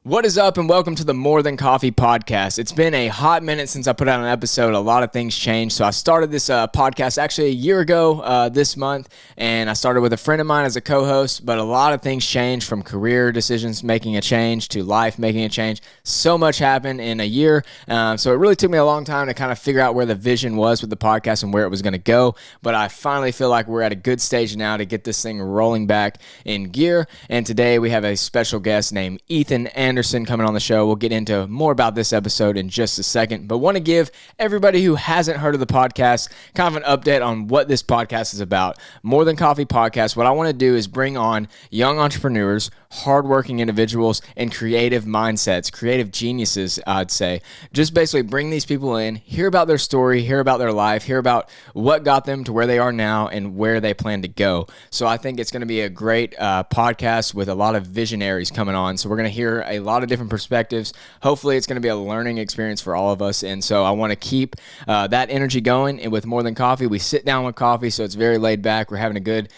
What is up, and welcome to the More Than Coffee podcast. It's been a hot minute since I put out an episode. A lot of things changed. So I started this podcast actually a year ago this month, and I started with a friend of mine as a co-host, but a lot of things changed, from career decisions making a change to life making a change. So much happened in a year. So it really took me a long time to kind of figure out where the vision was with the podcast and where it was going to go. But I finally feel like we're at a good stage now to get this thing rolling back in gear. And today we have a special guest named Ethan Anderson coming on the show. We'll get into more about this episode in just a second, but want to give everybody who hasn't heard of the podcast kind of an update on what this podcast is about. More Than Coffee podcast, what I want to do is bring on young entrepreneurs, hardworking individuals, and creative mindsets, creative geniuses, I'd say. Just basically bring these people in, hear about their story, hear about their life, hear about what got them to where they are now and where they plan to go. So I think it's going to be a great podcast with a lot of visionaries coming on. So we're going to hear a lot of different perspectives. Hopefully it's going to be a learning experience for all of us. And so I want to keep that energy going. And with More Than Coffee, we sit down with coffee, so it's very laid back. We're having a good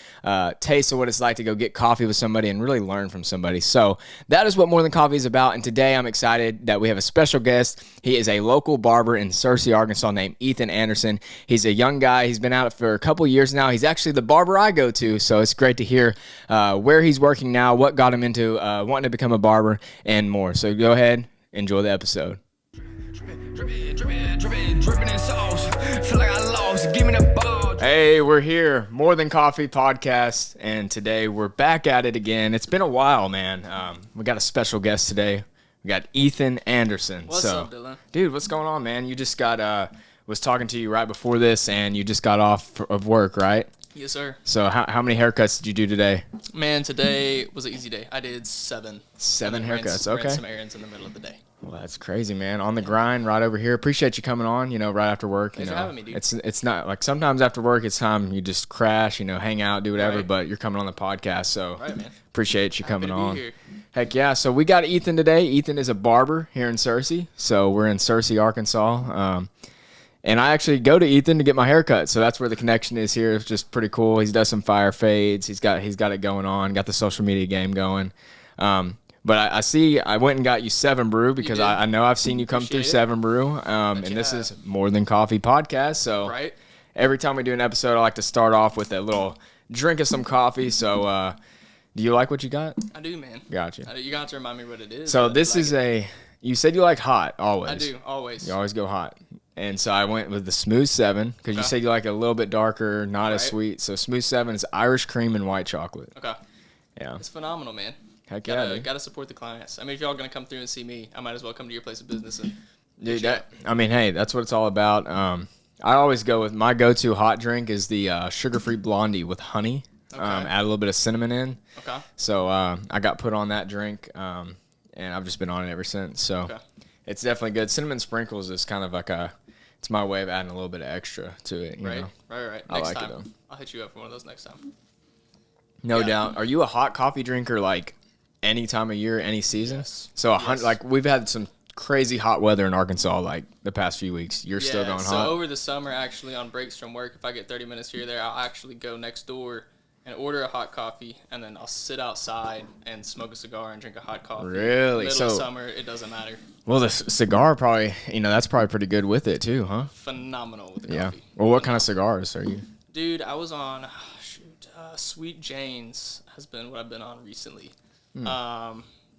taste of what it's like to go get coffee with somebody and really learn from somebody. So that is what More Than Coffee is about. And today I'm excited that we have a special guest. He is a local barber in Searcy, Arkansas, named Ethan Anderson. He's a young guy. He's been out for a couple years now. He's actually the barber I go to. So it's great to hear where he's working now, what got him into wanting to become a barber, and more. So go ahead, enjoy the episode. Hey, we're here, More Than Coffee podcast, and today we're back at it again. It's been a while, man. We got a special guest today. We got Ethan Anderson. What's up, Dylan? Dude, what's going on, man? You just got was talking to you right before this, and you just got off of work, right? Yes, sir. So how many haircuts did you do today? Man, today was an easy day. I did seven. Seven haircuts, okay. Ran some errands in the middle of the day. Well, that's crazy, man. On the grind right over here. Appreciate you coming on, right after work. Thanks for having me, dude. It's not like sometimes after work it's time you just crash, hang out, do whatever, right. But you're coming on the podcast, so right, man. Appreciate you coming on. Here. Heck yeah. So we got Ethan today. Ethan is a barber here in Searcy. So we're in Searcy, Arkansas. And I actually go to Ethan to get my haircut, so that's where the connection is here. It's just pretty cool. He's does some fire fades. He's got it going on. Got the social media game going. But I see I went and got you 7 Brew because I know I've seen you come through 7 Brew. And this is More Than Coffee podcast. So right. Every time we do an episode, I like to start off with a little drink of some coffee. So do you like what you got? I do, man. Gotcha. You got to remind me what it is. So this is you said you like hot always. I do, always. You always go hot. And so I went with the Smooth 7 because you said you like it a little bit darker, not as sweet. So Smooth 7 is Irish cream and white chocolate. Okay. Yeah. It's phenomenal, man. Heck yeah, dude. Gotta support the clients. I mean, if y'all gonna come through and see me, I might as well come to your place of business and dude. Hey, that's what it's all about. I always go with my go-to hot drink is the sugar-free blondie with honey. Okay. Add a little bit of cinnamon in. Okay. So I got put on that drink, and I've just been on it ever since. So it's definitely good. Cinnamon sprinkles is kind of like it's my way of adding a little bit of extra to it. You know? Right. I Next like time, it though. I'll hit you up for one of those next time. No doubt. Are you a hot coffee drinker like any time of year, any season? Yes. So like we've had some crazy hot weather in Arkansas like the past few weeks. You're still going hot? So over the summer, actually, on breaks from work, if I get 30 minutes here or there, I'll actually go next door and order a hot coffee, and then I'll sit outside and smoke a cigar and drink a hot coffee. Really? Middle of summer, it doesn't matter. Well, the cigar probably, that's probably pretty good with it too, huh? Phenomenal with the Yeah. coffee. Well, what kind of cigars are you? Dude, I was on, Sweet Jane's has been what I've been on recently. I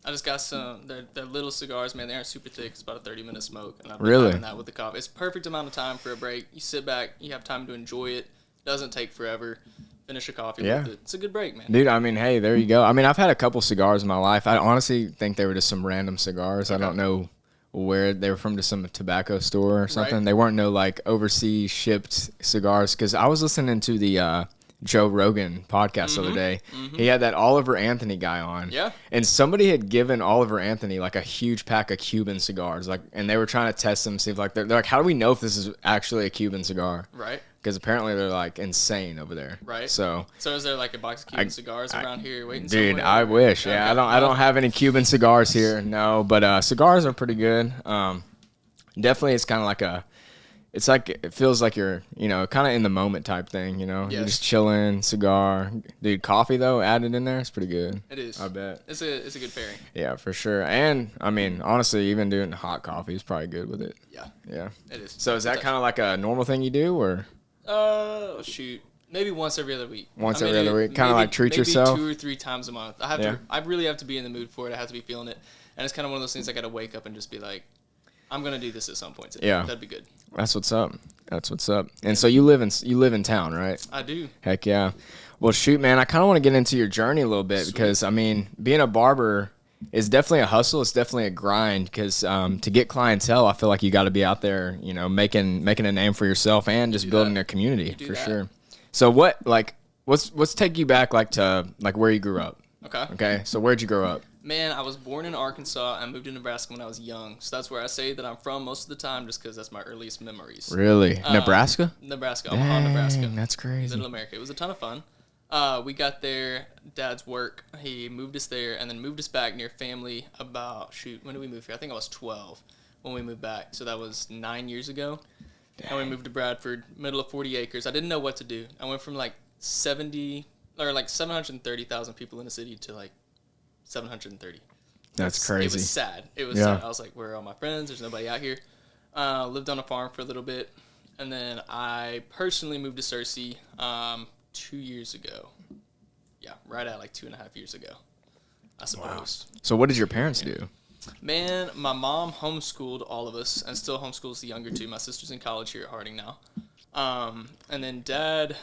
just got some, they're little cigars, man. They aren't super thick. It's about a 30-minute smoke. And I've been having that with the coffee. It's perfect amount of time for a break. You sit back, you have time to enjoy it. Doesn't take forever. Finish a coffee with it. It's a good break, man. Dude, hey, there you go. I've had a couple cigars in my life. I honestly think they were just some random cigars. Okay. I don't know where they were from, to some tobacco store or something. Right. They weren't no like overseas shipped cigars, because I was listening to the Joe Rogan podcast the other day. Mm-hmm. He had that Oliver Anthony guy on. Yeah. And somebody had given Oliver Anthony like a huge pack of Cuban cigars, and they were trying to test them, see if they're like, how do we know if this is actually a Cuban cigar? Right. Because apparently they're like insane over there. Right. So is there like a box of Cuban cigars around here waiting dude, somewhere? I wish. Yeah, okay. I don't have any Cuban cigars here. No, but cigars are pretty good. Definitely, it's kind of like It's like it feels like you're, kind of in the moment type thing, You're just chilling, cigar. Dude, coffee though, added in there, it's pretty good. It is. I bet. It's a good pairing. Yeah, for sure. And I mean, honestly, even doing hot coffee is probably good with it. Yeah. Yeah. It is. So is that kind of like a normal thing you do, or? Shoot. Maybe once every other week. Every other week, kind of like treat yourself. 2 or 3 times a month. I really have to be in the mood for it. I have to be feeling it, and it's kind of one of those things I got to wake up and just be like, I'm gonna do this at some point today. Yeah, that'd be good. That's what's up. And so you live in town, right? I do. Heck yeah. Well, shoot, man, I kind of want to get into your journey a little bit. Sweet. Because I mean, being a barber is definitely a hustle. It's definitely a grind because to get clientele, I feel like you got to be out there, making a name for yourself and just building a community for sure. So let's take you back to where you grew up. Okay. So where'd you grow up? Man, I was born in Arkansas and moved to Nebraska when I was young. So that's where I say that I'm from most of the time just because that's my earliest memories. Really? Nebraska? Nebraska. Omaha, Nebraska. That's crazy. Middle America. It was a ton of fun. We got there, Dad's work. He moved us there and then moved us back near family about, when did we move here? I think I was 12 when we moved back. So that was 9 years ago. Dang. And we moved to Bradford, middle of 40 acres. I didn't know what to do. I went from 730,000 people in the city to 730. That's crazy. It was sad. Sad. I was like, where are all my friends? There's nobody out here. Lived on a farm for a little bit. And then I personally moved to Searcy 2 years ago. Yeah, right at 2.5 years ago, I suppose. Wow. So what did your parents do? Man, my mom homeschooled all of us and still homeschools the younger two. My sister's in college here at Harding now. And then Dad,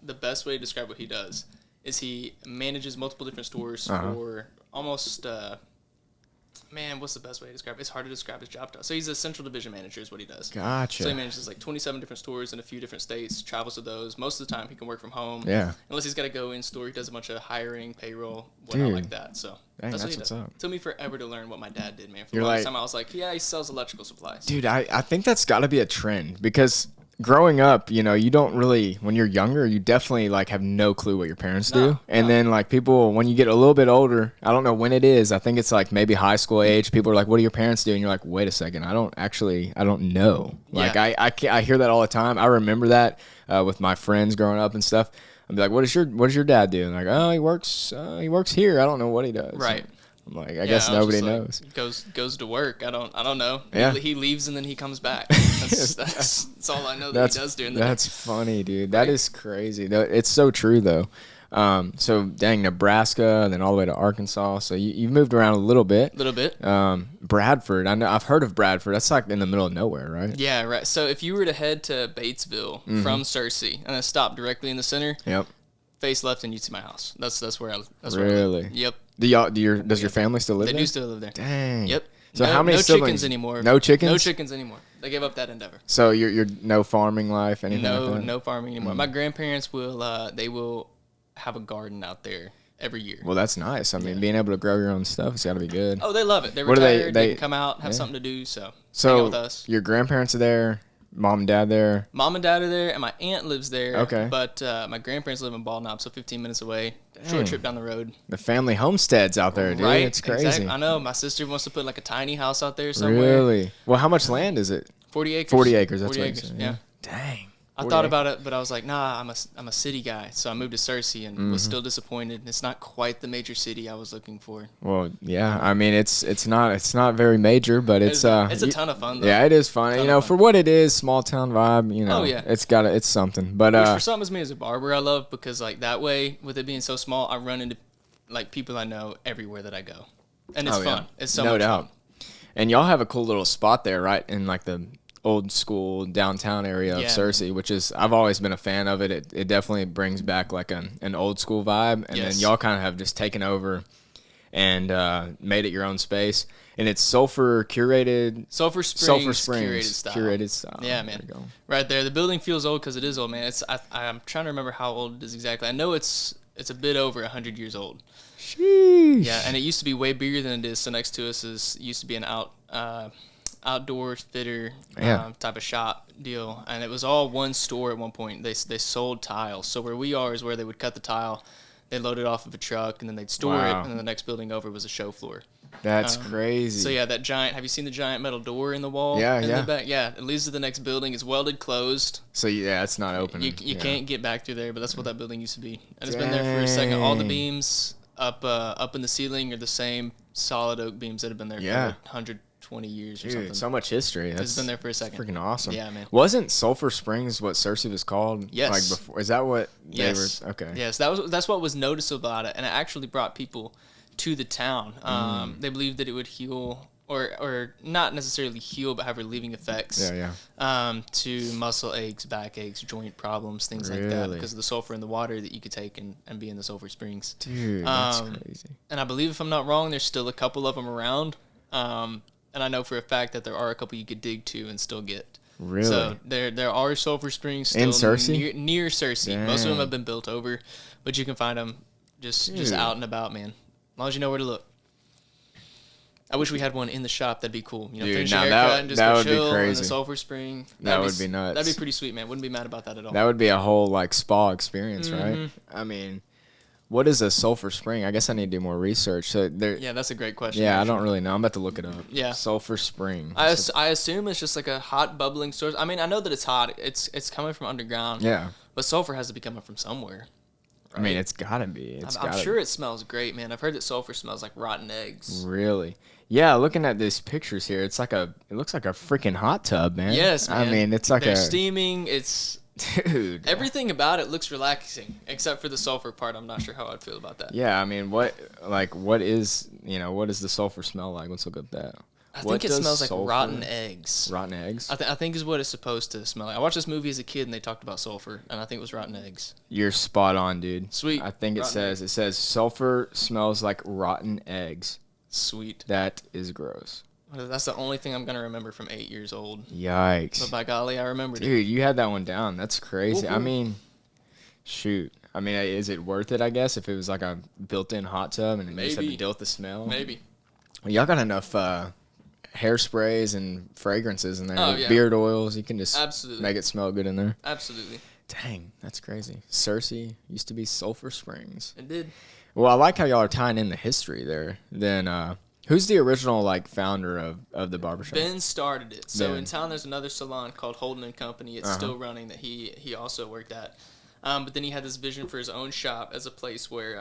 the best way to describe what he does is he manages multiple different stores for almost, what's the best way to describe it? It's hard to describe his job title. So he's a central division manager is what he does. Gotcha. So he manages 27 different stores in a few different states, travels to those. Most of the time he can work from home. Yeah. Unless he's got to go in store. He does a bunch of hiring, payroll, whatnot like that. So that's what he does. Up. It took me forever to learn what my dad did, man. For the longest time I was like, yeah, he sells electrical supplies. Dude, I think that's got to be a trend because growing up, you don't really, when you're younger, you definitely have no clue what your parents do. And then people, when you get a little bit older, I don't know when it is. I think it's maybe high school age. People are like, what do your parents do? And you're like, wait a second. I don't know. I hear that all the time. I remember that with my friends growing up and stuff. I'd be like, what does your dad do? And like, oh, he works here. I don't know what he does. Right. I'm like, I guess nobody knows. Goes to work. I don't know. Yeah. He leaves and then he comes back. That's all I know that he does during the day. That's funny, dude. That is crazy. It's so true though. So dang, Nebraska and then all the way to Arkansas. So you've moved around a little bit. Bradford. I've heard of Bradford. That's in the middle of nowhere, right? Yeah, right. So if you were to head to Batesville from Searcy and then stop directly in the center. Yep. Face left and you'd see my house. That's where I live. Really? Yep. Does your family still live there? They do still live there. Dang. Yep. So how many siblings? Chickens anymore. No chickens? No chickens anymore. They gave up that endeavor. So you're no farming life, anything like that? No farming anymore. My grandparents will have a garden out there every year. Well, that's nice. I mean, being able to grow your own stuff, it's got to be good. Oh, they love it. They're retired. They can come out, have something to do, so hang out with us. Your grandparents are there? Mom and dad there? Mom and dad are there, and my aunt lives there. Okay. But my grandparents live in Bald Knob, so 15 minutes away. Dang. Short trip down the road. The family homesteads out there, dude. Right? It's crazy. Exactly. I know. My sister wants to put a tiny house out there somewhere. Really? Well, how much land is it? 40 acres. 40 acres. That's 40 what acres. Yeah. Dang. I thought about it, but I was like, nah, I'm a city guy. So I moved to Searcy and was still disappointed. It's not quite the major city I was looking for. Well, yeah. I mean, it's not very major, but it's a ton of fun though. Yeah, it is fun. For what it is, small town vibe, Oh, yeah. It's something. But which for something as me as a barber, I love because that way, with it being so small, I run into people I know everywhere that I go. And it's fun. Yeah. It's so much fun. And y'all have a cool little spot there, right? In the old school downtown area of Searcy, which is, I've always been a fan of it. It definitely brings back an old school vibe, and then y'all kind of have just taken over and made it your own space. And it's Sulfursprings Curated Style. Yeah, man. There right there. The building feels old because it is old, man. I'm trying to remember how old it is exactly. I know it's a bit over 100 years old. Sheesh. Yeah, and it used to be way bigger than it is. So next to us used to be an outdoor fitter type of shop deal, and it was all one store at one point. They sold tiles, so where we are is where they would cut the tile, they load it off of a truck, and then they'd store it, and then the next building over was a show floor. That's crazy. So yeah, that giant. Have you seen the giant metal door in the wall? Yeah, in yeah. The back? Yeah, it leads to the next building. It's welded closed. So yeah, it's not open. You can't get back through there, but that's what that building used to be. And it's been there for a second. All the beams up in the ceiling are the same solid oak beams that have been there for 120 years or something. So much history. It's been there for a second. Freaking awesome. Yeah, man. Wasn't Sulphur Springs what Searcy was called? Yes. Like before? Is that what they were? Okay. Yes, that's what was noticeable about it, and it actually brought people to the town. They believed that it would heal, or not necessarily heal, but have relieving effects. To muscle aches, back aches, joint problems, things like that, because of the sulfur in the water that you could take and be in the Sulphur Springs. Dude, that's crazy. And I believe, if I'm not wrong, there's still a couple of them around. And I know for a fact that there are a couple you could dig to and still get. Really? So there are Sulphur Springs still in Searcy? near Searcy. Dang. Most of them have been built over, but you can find them just out and about, man. As long as you know where to look. I wish we had one in the shop. That'd be cool. You know, finish your haircut and just go chill in the Sulphur Spring. That would be nuts. That'd be pretty sweet, man. Wouldn't be mad about that at all. That would be a whole like spa experience, right? I mean, what is a Sulphur Spring? I guess I need to do more research. So yeah, that's a great question. Yeah, actually. I don't really know. I'm about to look it up. Yeah, Sulphur Spring. I assume it's just like a hot bubbling source. I mean, I know that it's hot. It's coming from underground. Yeah, but sulfur has to be coming from somewhere. Right? I mean, it's gotta be. I'm sure it smells great, man. I've heard that sulfur smells like rotten eggs. Really? Yeah, looking at these pictures here, it looks like a freaking hot tub, man. Yes, man. I mean, it's like they're steaming. It's dude. Everything about it looks relaxing, except for the sulfur part. I'm not sure how I'd feel about that. Yeah, I mean, what is the sulfur smell like? Let's look up that. I think it smells like rotten eggs. Rotten eggs? I think is what it's supposed to smell like. I watched this movie as a kid, and they talked about sulfur, and I think it was rotten eggs. You're spot on, dude. Sweet. I think it says sulfur smells like rotten eggs. Sweet. That is gross. That's the only thing I'm going to remember from 8 years old. Yikes. But by golly, I remembered it. Dude, you had that one down. That's crazy. Woo-hoo. I mean, shoot. I mean, is it worth it, I guess, if it was like a built-in hot tub and you just had to deal with the smell? Maybe. Well, y'all got enough hairsprays and fragrances in there. Oh, yeah. Beard oils. You can just Absolutely. make it smell good in there. Absolutely. Dang, that's crazy. Searcy used to be Sulphur Springs. It did. Well, I like how y'all are tying in the history there. Then, who's the original founder of the barbershop? Ben started it. So in town, there's another salon called Holden and Company. It's still running that he also worked at. But then he had this vision for his own shop as a place where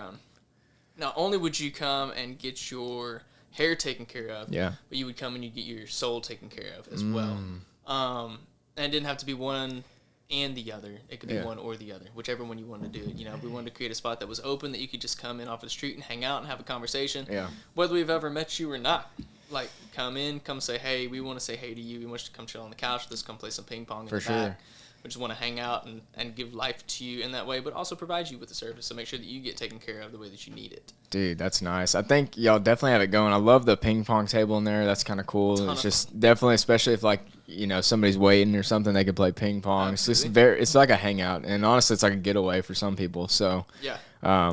not only would you come and get your hair taken care of, but you would come and you get your soul taken care of as well. And it didn't have to be one and the other. It could be one or the other, whichever one you wanted to do it. You know, we wanted to create a spot that was open, that you could just come in off the street and hang out and have a conversation. Yeah. Whether we've ever met you or not. Like, come in, come say hey. We want to say hey to you. We want you to come chill on the couch. Let's come play some ping pong in the back. We just want to hang out and give life to you in that way, but also provide you with the service. So make sure that you get taken care of the way that you need it. Dude, that's nice. I think y'all definitely have it going. I love the ping pong table in there. That's kind of cool. It's just definitely, especially if somebody's waiting or something, they could play ping pong. Absolutely. It's like a hangout, and honestly, it's like a getaway for some people. So yeah. I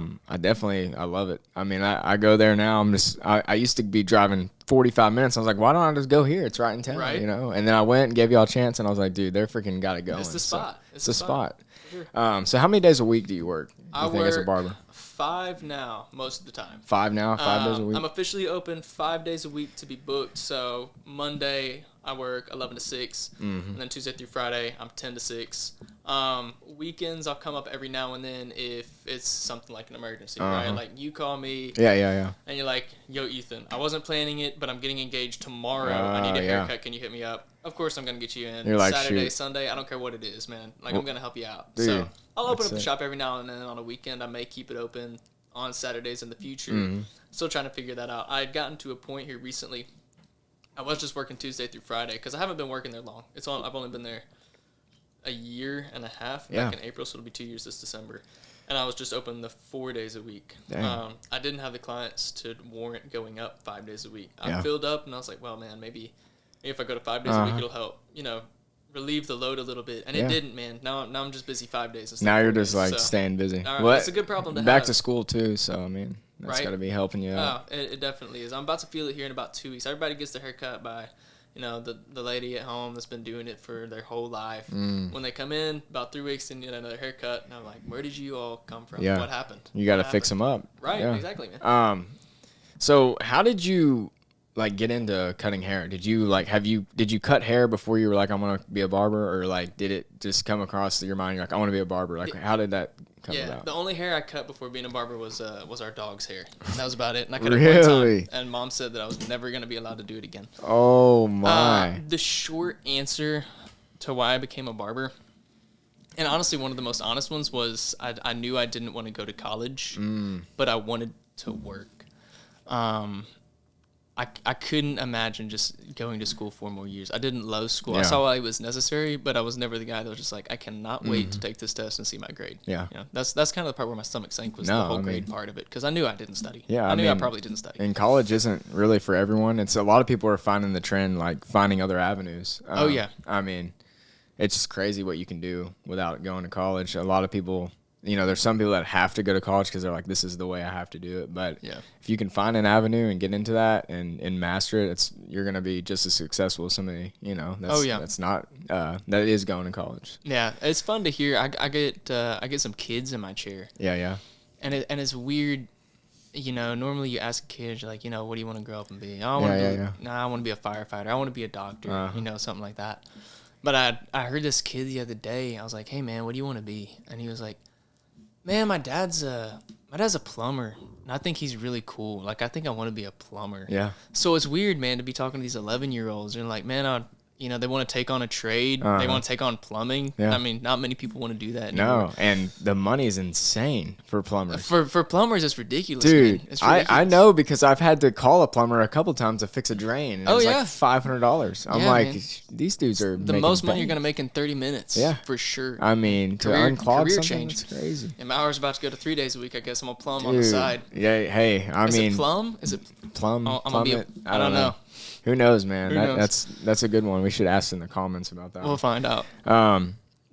love it. I mean, I go there now. I used to be driving 45 minutes. I was like, why don't I just go here? It's right in town, right? You know? And then I went and gave y'all a chance, and I was like, dude, they're freaking got it going. It's the spot. It's the spot. Sure. So how many days a week do you work? I think as a barber? 5 now, most of the time. 5 now? 5 days a week? I'm officially open 5 days a week to be booked. So Monday, I work 11 to 6. And then Tuesday through Friday, I'm 10 to 6. Weekends, I'll come up every now and then if it's something like an emergency, right? Like, you call me. Yeah. And you're like, yo, Ethan, I wasn't planning it, but I'm getting engaged tomorrow. I need a haircut. Can you hit me up? Of course, I'm going to get you in. You're like, Saturday, shoot. Sunday, I don't care what it is, man. Like, I'm going to help you out. Dude, so I'll open up the shop every now and then on a weekend. I may keep it open on Saturdays in the future. Still trying to figure that out. I had gotten to a point here recently. I was just working Tuesday through Friday because I haven't been working there long. I've only been there a year and a half back in April, so it'll be 2 years this December. And I was just open the 4 days a week. I didn't have the clients to warrant going up 5 days a week. I filled up, and I was like, well, man, maybe if I go to 5 days a week, it'll help, relieve the load a little bit. And it didn't, man. Now I'm just busy 5 days. Now you're just staying busy. All right, it's a good problem to have. Back to school too, so I mean, that's got to be helping you out. Oh, it definitely is. I'm about to feel it here in about 2 weeks. Everybody gets their hair cut by, the lady at home that's been doing it for their whole life. When they come in, about 3 weeks and get another haircut, and I'm like, where did you all come from? What happened? You got to fix them up. Right, exactly, man. So how did you like get into cutting hair? Did you like did you cut hair before you were like, I'm gonna be a barber, or like did it just come across your mind like I want to be a barber? Like how did that come about? The only hair I cut before being a barber was our dog's hair. That was about it. And I cut it Really? one time, and Mom said that I was never gonna be allowed to do it again. Oh my. The short answer to why I became a barber, and honestly one of the most honest ones, was I knew I didn't want to go to college, but I wanted to work. I couldn't imagine just going to school 4 more years. I didn't love school. Yeah. I saw why it was necessary, but I was never the guy that was just like, I cannot wait to take this test and see my grade. Yeah. You know, that's kind of the part where my stomach sank, was the whole grade part of it, because I knew I didn't study. Yeah, I knew I probably didn't study. And college isn't really for everyone. It's a lot of people are finding the trend, like finding other avenues. Oh, yeah. I mean, it's just crazy what you can do without going to college. A lot of people, you know, there's some people that have to go to college because they're like, this is the way I have to do it. But if you can find an avenue and get into that and master it, you're going to be just as successful as somebody, you know, that's not, that is going to college. Yeah, it's fun to hear. I get some kids in my chair. Yeah, yeah. And it's weird. You know, normally you ask a kid, you're like, you know, what do you want to grow up and be? I want to be a firefighter. I want to be a doctor, you know, something like that. But I heard this kid the other day. I was like, hey, man, what do you want to be? And he was like, man, my dad's a plumber, and I think he's really cool. Like, I think I want to be a plumber. Yeah. So it's weird, man, to be talking to these 11-year-olds. They're like, man, you know, they want to take on a trade. They want to take on plumbing. Yeah. I mean, not many people want to do that anymore. No, and the money is insane for plumbers. For plumbers, it's ridiculous, dude. Man. It's ridiculous. I know, because I've had to call a plumber a couple times to fix a drain. And it's like $500. I'm like, man, these dudes are the most money you're gonna make in 30 minutes. Yeah, for sure. I mean, to unclog something, it's crazy. And my hour's about to go to 3 days a week. I guess I'm gonna plumb on the side. Yeah. Hey, Is it plumb? Is it plumb? Oh, I don't know. Who knows, man? That's a good one. We should ask in the comments about that. We'll find out.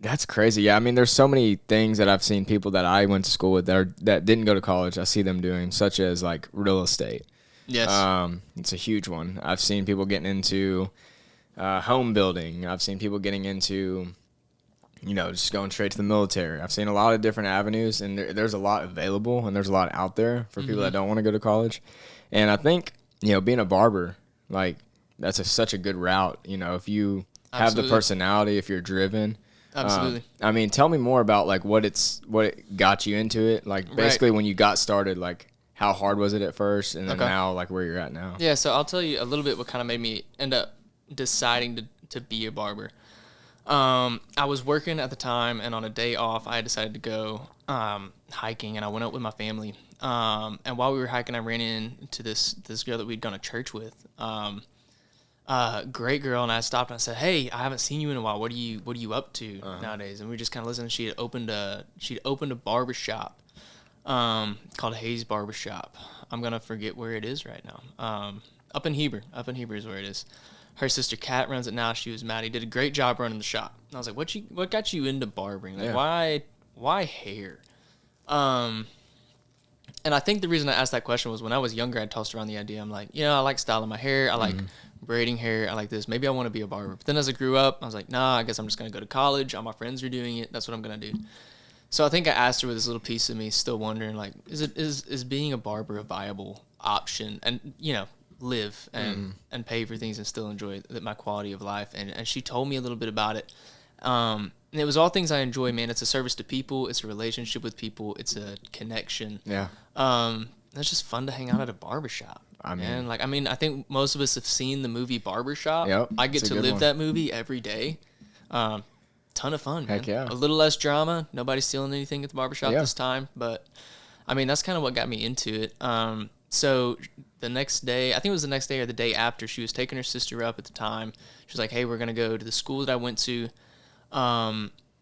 That's crazy. Yeah, I mean, there's so many things that I've seen people that I went to school with that didn't go to college. I see them doing, such as like real estate. Yes. It's a huge one. I've seen people getting into home building. I've seen people getting into, you know, just going straight to the military. I've seen a lot of different avenues, and there's a lot available, and there's a lot out there for people that don't want to go to college. And I think, you know, being a barber, like, that's such a good route. You know, if you have the personality, if you're driven. Absolutely. I mean, tell me more about like what it got you into it. Like, basically when you got started, like how hard was it at first, and then now like where you're at now. Yeah, so I'll tell you a little bit what kind of made me end up deciding to be a barber. I was working at the time, and on a day off, I decided to go hiking, and I went out with my family. And while we were hiking, I ran into this girl that we'd gone to church with. Great girl, and I stopped and I said, "Hey, I haven't seen you in a while. What are you up to nowadays?" And we were just kind of listening. She'd opened a barber shop called Hayes Barber Shop. I'm gonna forget where it is right now. Up in Heber is where it is. Her sister Kat runs it now. She was Maddie. Did a great job running the shop. And I was like, what got you into barbering? Like, why hair? And I think the reason I asked that question was when I was younger, I tossed around the idea. I'm like, you know, I like styling my hair. I like braiding hair. I like this. Maybe I want to be a barber. But then as I grew up, I was like, nah, I guess I'm just going to go to college. All my friends are doing it. That's what I'm going to do. So I think I asked her with this little piece of me still wondering, like, is being a barber a viable option? And, you know, live and pay for things and still enjoy my quality of life. And she told me a little bit about it. And it was all things I enjoy, man. It's a service to people. It's a relationship with people. It's a connection. Yeah. It's just fun to hang out at a barbershop. I think most of us have seen the movie Barbershop. Yep, I get to live that movie every day. Ton of fun, man. Heck yeah. A little less drama. Nobody's stealing anything at the barbershop this time. But, I mean, that's kind of what got me into it. So the next day, I think it was the next day or the day after, she was taking her sister up at the time. She was like, hey, we're going to go to the school that I went to.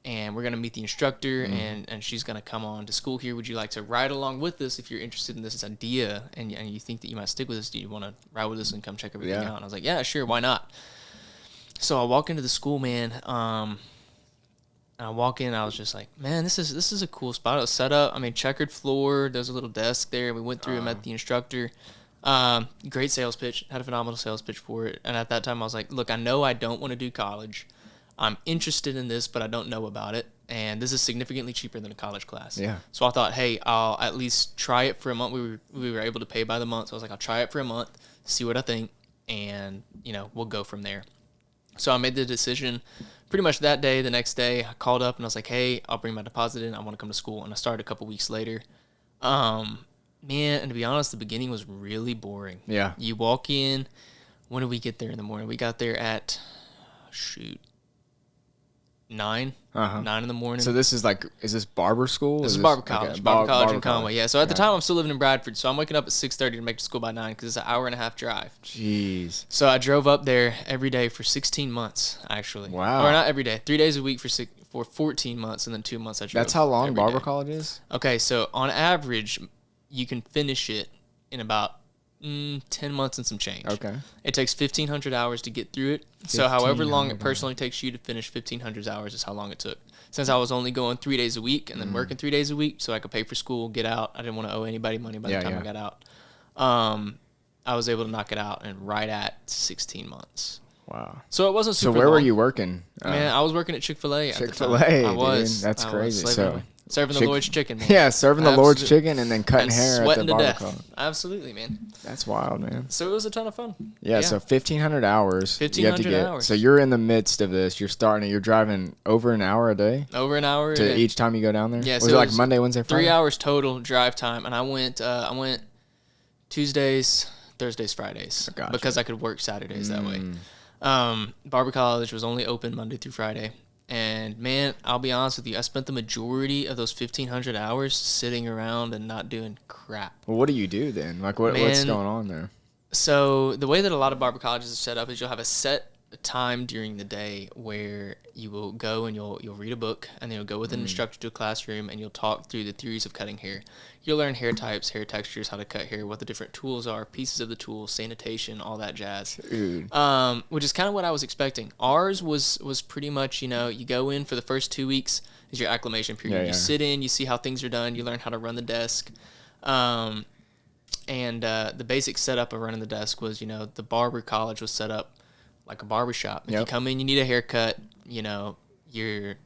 And we're going to meet the instructor, and she's going to come on to school here. Would you like to ride along with us if you're interested in this idea and you think that you might stick with us? Do you want to ride with us and come check everything out? And I was like, yeah, sure, why not? So I walk into the school, man. And I walk in, I was just like, man, this is a cool spot. It was set up. I mean, checkered floor. There's a little desk there. We went through and met the instructor. Great sales pitch. Had a phenomenal sales pitch for it. And at that time, I was like, look, I know I don't want to do college. I'm interested in this, but I don't know about it. and this is significantly cheaper than a college class. Yeah. So I thought, hey, I'll at least try it for a month. We were able to pay by the month, so I was like, I'll try it for a month, see what I think, and we'll go from there. So I made the decision pretty much that day. The next day, I called up and I was like, hey, I'll bring my deposit in. I want to come to school, and I started a couple weeks later. Man, and to be honest, the beginning was really boring. Yeah. You walk in. When did we get there in the morning? We got there at 9 in the morning. So this is is this Barber school? This is Barber College. Okay. Barber College in Conway. Yeah. So at the time, I'm still living in Bradford. So I'm waking up at 6:30 to make it to school by 9 because it's an hour and a half drive. Jeez. So I drove up there every day for 16 months, actually. Wow. Or not every day. 3 days a week for 14 months, and then 2 months I drove. That's how long Barber day. College is? Okay. So on average, you can finish it in about 10 months and some change. Okay. It takes 1,500 hours to get through it. So however long it personally takes you to finish 1,500 hours is how long it took. Since I was only going 3 days a week and then working 3 days a week so I could pay for school, get out. I didn't want to owe anybody money by the time I got out. I was able to knock it out in right at 16 months. Wow. So it wasn't super So where long. were you working? Man, I was working at Chick-fil-A at the time. Chick-fil-A, I was. dude. That's crazy. So serving the Lord's chicken, man. Yeah, serving the Lord's chicken and then cutting hair at the Barber death. College. Absolutely, man. That's wild, man. So it was a ton of fun. Yeah, so 1,500 hours. 1,500 hours. So you're in the midst of this. You're driving over an hour a day? Over an hour to each time you go down there? Yeah. Was so it like Monday, Wednesday, Friday? 3 hours total drive time, and I went Tuesdays, Thursdays, Fridays. Gotcha. Because I could work Saturdays that way. Barber College was only open Monday through Friday. And, man, I'll be honest with you, I spent the majority of those 1,500 hours sitting around and not doing crap. Well, what do you do then? Like, what's going on there? So the way that a lot of barber colleges are set up is you'll have a set time during the day where you will go and you'll read a book, and then you'll go with an instructor to a classroom, and you'll talk through the theories of cutting hair. You'll learn hair types, hair textures, how to cut hair, what the different tools are, pieces of the tools, sanitation, all that jazz. Dude. Which is kind of what I was expecting. Ours was pretty much, you go in for the first 2 weeks is your acclimation period. You sit in, you see how things are done, you learn how to run the desk. And the basic setup of running the desk was, the Barber College was set up like a barber shop. If you come in, you need a haircut, you pay your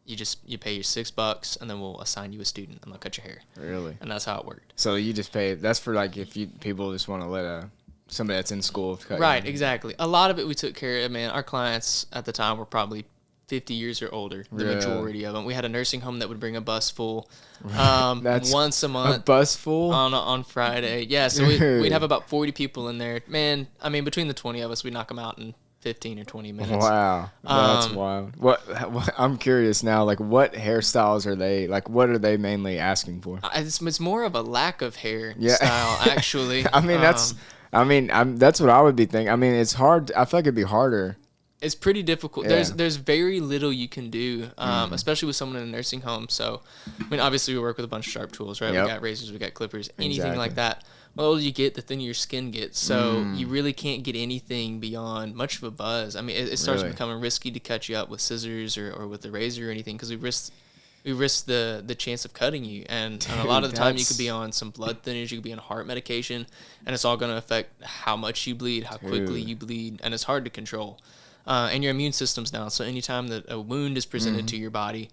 $6 and then we'll assign you a student and they'll cut your hair. Really? And that's how it worked. So you just pay, that's for like if people just want to let somebody that's in school cut Right, exactly. A lot of it we took care of, man. Our clients at the time were probably 50 years or older, the majority of them. We had a nursing home that would bring a bus full once a month. A bus full? On Friday. Yeah, so we'd have about 40 people in there. Man, I mean, between the 20 of us, we'd knock them out in 15 or 20 minutes. Wow. That's wild. What I'm curious now, like what hairstyles are they, like what are they mainly asking for? It's more of a lack of hair style, actually. I mean, that's what I would be thinking. I mean, it's hard. I feel like it'd be harder. It's pretty difficult. Yeah. There's very little you can do, especially with someone in a nursing home. So, I mean, obviously we work with a bunch of sharp tools, right? Yep. We got razors, we got clippers, anything like that. The older you get, the thinner your skin gets. So you really can't get anything beyond much of a buzz. I mean, it starts becoming risky to cut you up with scissors or with the razor or anything because we risk the chance of cutting you. And a lot of the time you could be on some blood thinners, you could be on heart medication, and it's all going to affect how much you bleed, how quickly you bleed, and it's hard to control. And your immune system's down. So anytime that a wound is presented to your body,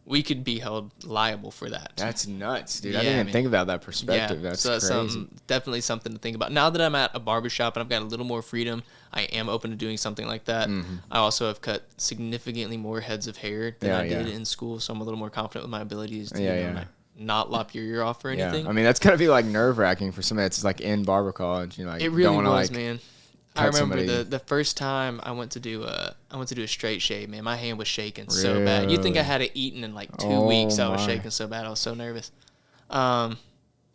we could be held liable for that. That's nuts, dude. I didn't even think about that perspective. That's crazy. Definitely something to think about. Now that I'm at a barbershop and I've got a little more freedom, I am open to doing something like that. I also have cut significantly more heads of hair than I did in school, so I'm a little more confident with my abilities to not lop your ear off or anything. I mean, that's gotta be like nerve-wracking for somebody that's like in barber college. You know, like, it really was, like, man. I remember the first time I went to do a straight shave, man. My hand was shaking so bad. You'd think I had it eaten in like 2 weeks. I was shaking so bad. I was so nervous. Yeah,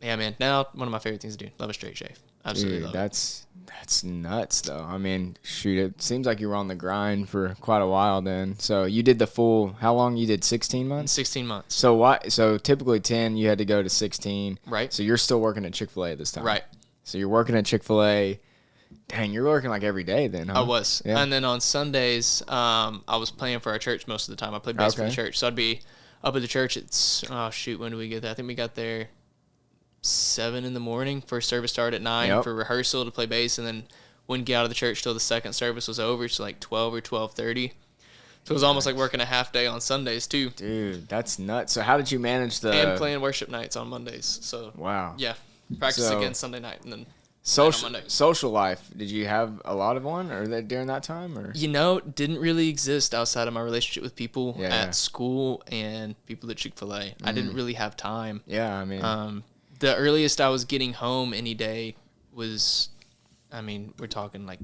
man. Now one of my favorite things to do. Love a straight shave. Absolutely love it. That's nuts, though. I mean, shoot, it seems like you were on the grind for quite a while then. So you did the full. How long you did? 16 months. 16 months. So So typically 10, you had to go to 16. Right. So you're still working at Chick-fil-A at this time. Right. So you're working at Chick-fil-A. Dang, you're working like every day then, huh? I was. Yeah. And then on Sundays, I was playing for our church most of the time. I played bass for the church. So I'd be up at the church. When do we get there? I think we got there 7 in the morning. First service started at 9 for rehearsal to play bass, and then wouldn't get out of the church till the second service was over. So like 12 or 12:30. So it was almost like working a half day on Sundays too. Dude, that's nuts. So how did you manage and playing worship nights on Mondays? So wow, yeah, practice again Sunday night and then social life. Did you have a lot of one, or during that time, or didn't really exist outside of my relationship with people at school and people at Chick-fil-A. I didn't really have time. Yeah, I mean, the earliest I was getting home any day was, I mean, we're talking like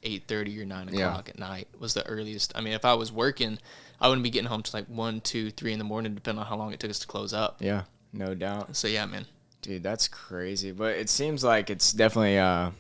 8:30 or 9 o'clock at night was the earliest. I mean, if I was working, I wouldn't be getting home till like 1, 2, 3 in the morning, depending on how long it took us to close up. Yeah, no doubt. So yeah, man. Dude, that's crazy. But it seems like it's definitely a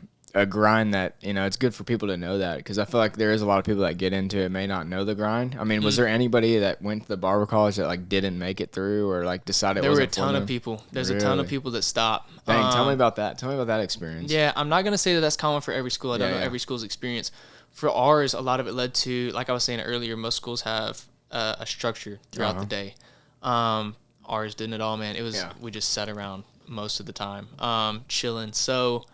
grind that, it's good for people to know that, because I feel like there is a lot of people that get into it may not know the grind. I mean, was there anybody that went to the barber college that like didn't make it through, or like decided it wasn't for them? There were a ton of people. There's a ton of people that stop. Dang, tell me about that. Tell me about that experience. Yeah, I'm not going to say that that's common for every school. I don't know every school's experience. For ours, a lot of it led to, like I was saying earlier, most schools have a structure throughout the day. Ours didn't at all, man. It was we just sat around most of the time, chilling. So,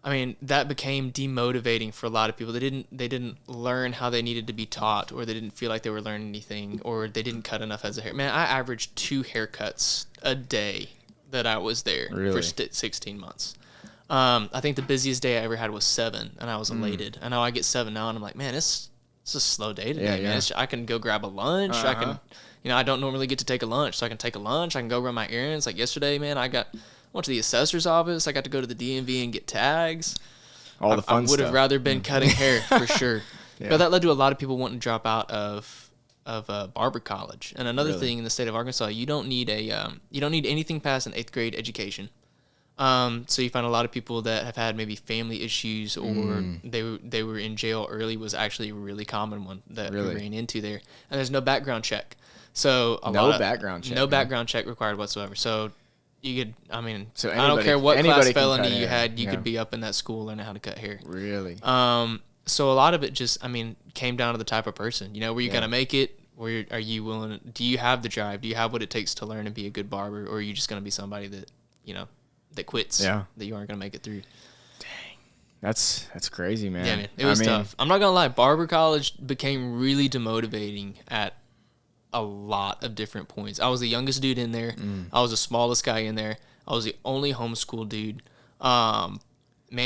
I mean, that became demotivating for a lot of people. They didn't learn how they needed to be taught, or they didn't feel like they were learning anything, or they didn't cut enough heads of hair. Man, I averaged 2 haircuts a day that I was there for 16 months. I think the busiest day I ever had was 7, and I was elated. I know I get 7 now, and I'm like, man, it's a slow day today, man. I can go grab a lunch. I can, I don't normally get to take a lunch, so I can take a lunch. I can go run my errands. Like yesterday, man, I went to the assessor's office. I got to go to the DMV and get tags. All the fun stuff. I would have rather been cutting hair for sure. But that led to a lot of people wanting to drop out of barber college. And another thing in the state of Arkansas, you don't need anything past an 8th grade education. So you find a lot of people that have had maybe family issues, or they were in jail early was actually a really common one that we ran into there. And there's no background check. So no background check required whatsoever. So you could, I mean, I don't care what class felony you had, you could be up in that school learning how to cut hair. Really? So a lot of it just, I mean, came down to the type of person. Were you gonna make it? Or are you willing? Do you have the drive? Do you have what it takes to learn and be a good barber? Or are you just gonna be somebody that that quits? That you aren't gonna make it through. Dang, that's crazy, man. Yeah, man, it was tough. I'm not gonna lie. Barber college became really demotivating at a lot of different points. I was the youngest dude in there. I was the smallest guy in there. I was the only homeschool dude. Man,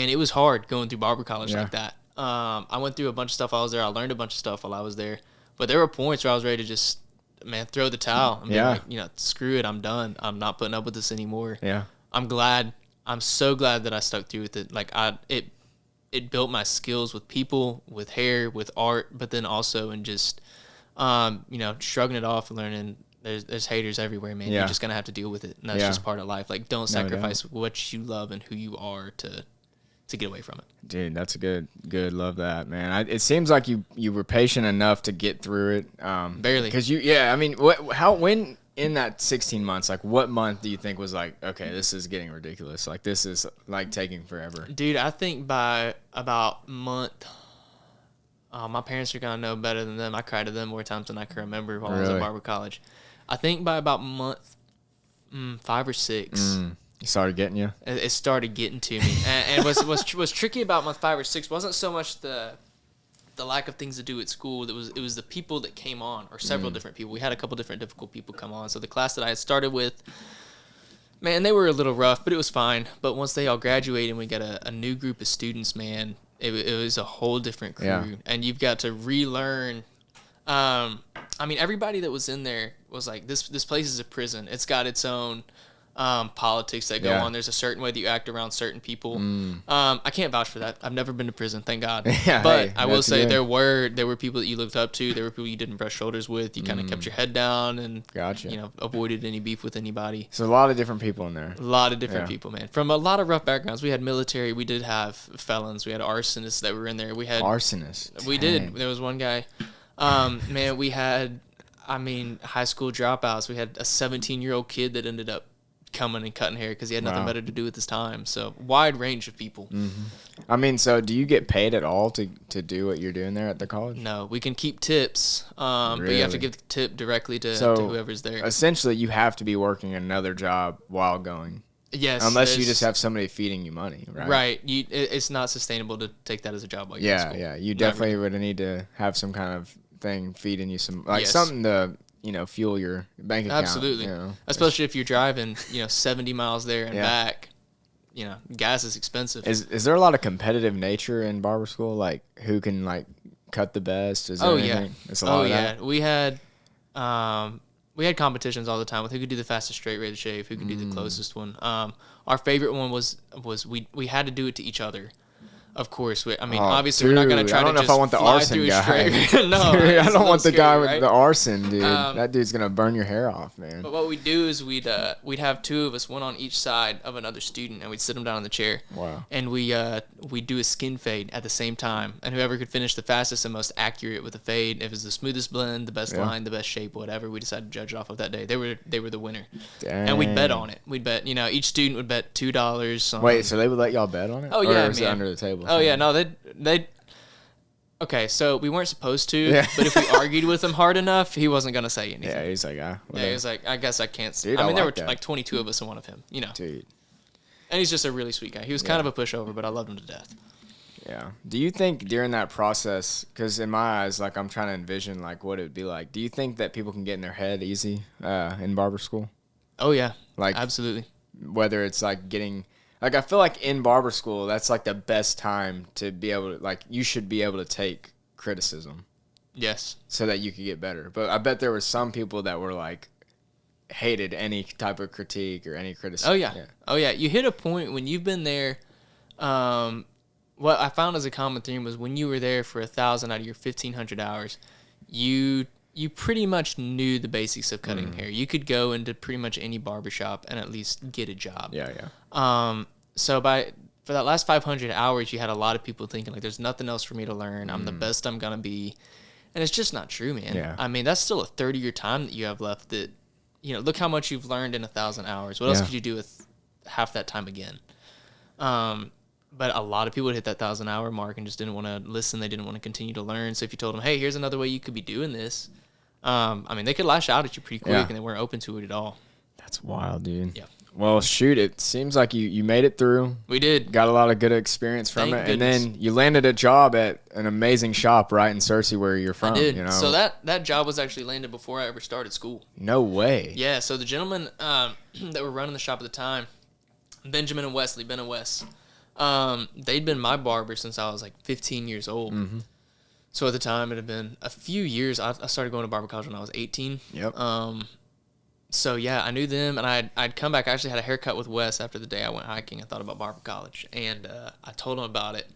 it was hard going through barber college like that. I went through a bunch of stuff while I was there. I learned a bunch of stuff while I was there. But there were points where I was ready to just, throw the towel. I mean, screw it. I'm done. I'm not putting up with this anymore. Yeah. I'm so glad that I stuck through with it. Like it built my skills with people, with hair, with art, but then also in just, shrugging it off and learning there's haters everywhere, man. You're just going to have to deal with it. And that's just part of life. Like, don't sacrifice what you love and who you are to get away from it. Dude, that's a good. Love that, man. It seems like you were patient enough to get through it. Barely. Because when in that 16 months, like what month do you think was like, okay, this is getting ridiculous. Like this is like taking forever. Dude, I think by about month, my parents are going to know better than them. I cried to them more times than I can remember while I was at barber college. I think by about month 5 or 6. It started getting you? It started getting to me. And what's tricky about month 5 or 6 wasn't so much the lack of things to do at school. It was the people that came on, or several different people. We had a couple different difficult people come on. So the class that I had started with, man, they were a little rough, but it was fine. But once they all graduated and we got a new group of students, man, it was a whole different crew. Yeah. And you've got to relearn. I mean, everybody that was in there was like, this place is a prison. It's got its own politics that go on. There's a certain way that you act around certain people. I can't vouch for that. I've never been to prison, thank God. But I will say there were people that you looked up to. There were people you didn't brush shoulders with. You kind of kept your head down and avoided any beef with anybody. So a lot of different people in there. A lot of different people, man. From a lot of rough backgrounds. We had military. We did have felons. We had arsonists that were in there. We had arsonists. We did. There was one guy. Man, we had, high school dropouts. We had a 17-year-old kid that ended up coming and cutting hair because he had nothing better to do with his time. So wide range of people. So do you get paid at all to do what you're doing there at the college? No, we can keep tips, but you have to give the tip directly to whoever's there. Essentially, you have to be working another job while going. Yes. Unless you just have somebody feeding you money, right? Right. It's not sustainable to take that as a job while you're in school. Yeah. You definitely would need to have some kind of thing feeding you some, like Yes. something to, fuel your bank account. Absolutely. Especially if you're driving, 70 miles there and back. Gas is expensive. Is there a lot of competitive nature in barber school? Like who can like cut the best? Is there anything? Yeah. It's a lot of that? We had competitions all the time with who could do the fastest straight razor shave, who could do the closest one. Our favorite one was we had to do it to each other. Of course, obviously we're not going to try to just fly through a straight. No, dude, I don't want the guy with right? the arson, dude. That dude's gonna burn your hair off, man. But what we'd do is we'd have two of us, one on each side of another student, and we'd sit them down in the chair. Wow. And we'd do a skin fade at the same time, and whoever could finish the fastest and most accurate with the fade, if it was the smoothest blend, the best line, the best shape, whatever, we decided to judge it off of that day. They were the winner. Dang. And we'd bet on it. We'd bet, each student would bet $2. Wait, so they would let y'all bet on it? Oh yeah, or is man. it under the table? Oh yeah, no, they. Okay, so we weren't supposed to, but if we argued with him hard enough, he wasn't gonna say anything. Yeah, he's like, Yeah, he was like, I guess I can't. Dude, I mean, there like were that. like 22 of us and one of him, Dude. And he's just a really sweet guy. He was kind of a pushover, but I loved him to death. Yeah. Do you think during that process, because in my eyes, like I'm trying to envision like what it would be like. Do you think that people can get in their head easy in barber school? Oh yeah, Like absolutely. Whether it's like getting. Like, I feel like in barber school, that's, like, the best time to be able to, like, you should be able to take criticism. Yes. So that you could get better. But I bet there were some people that were, like, hated any type of critique or any criticism. Oh, yeah. Oh, yeah. You hit a point when you've been there. What I found as a common theme was when you were there for 1,000 out of your 1,500 hours, you pretty much knew the basics of cutting hair. You could go into pretty much any barbershop and at least get a job. Yeah, yeah. So for that last 500 hours, you had a lot of people thinking, like, there's nothing else for me to learn. I'm the best I'm going to be. And it's just not true, man. Yeah. I mean, that's still a third of your time that you have left that, look how much you've learned in 1,000 hours. What else could you do with half that time again? But a lot of people would hit that 1,000-hour mark and just didn't want to listen. They didn't want to continue to learn. So if you told them, hey, here's another way you could be doing this, they could lash out at you pretty quick, and they weren't open to it at all. That's wild, dude. Yeah. Well, shoot, it seems like you made it through. We did. Got a lot of good experience from Thank it. goodness. And then you landed a job at an amazing shop right in Searcy where you're from. I did. So that job was actually landed before I ever started school. No way. Yeah, so the gentlemen that were running the shop at the time, Benjamin and Wesley, Ben and Wes, they'd been my barber since I was like 15 years old. Mm-hmm. So at the time, it had been a few years. I started going to barber college when I was 18. Yep. So yeah, I knew them, and I'd come back. I actually had a haircut with Wes after the day I went hiking and thought about barber college, and I told him about it.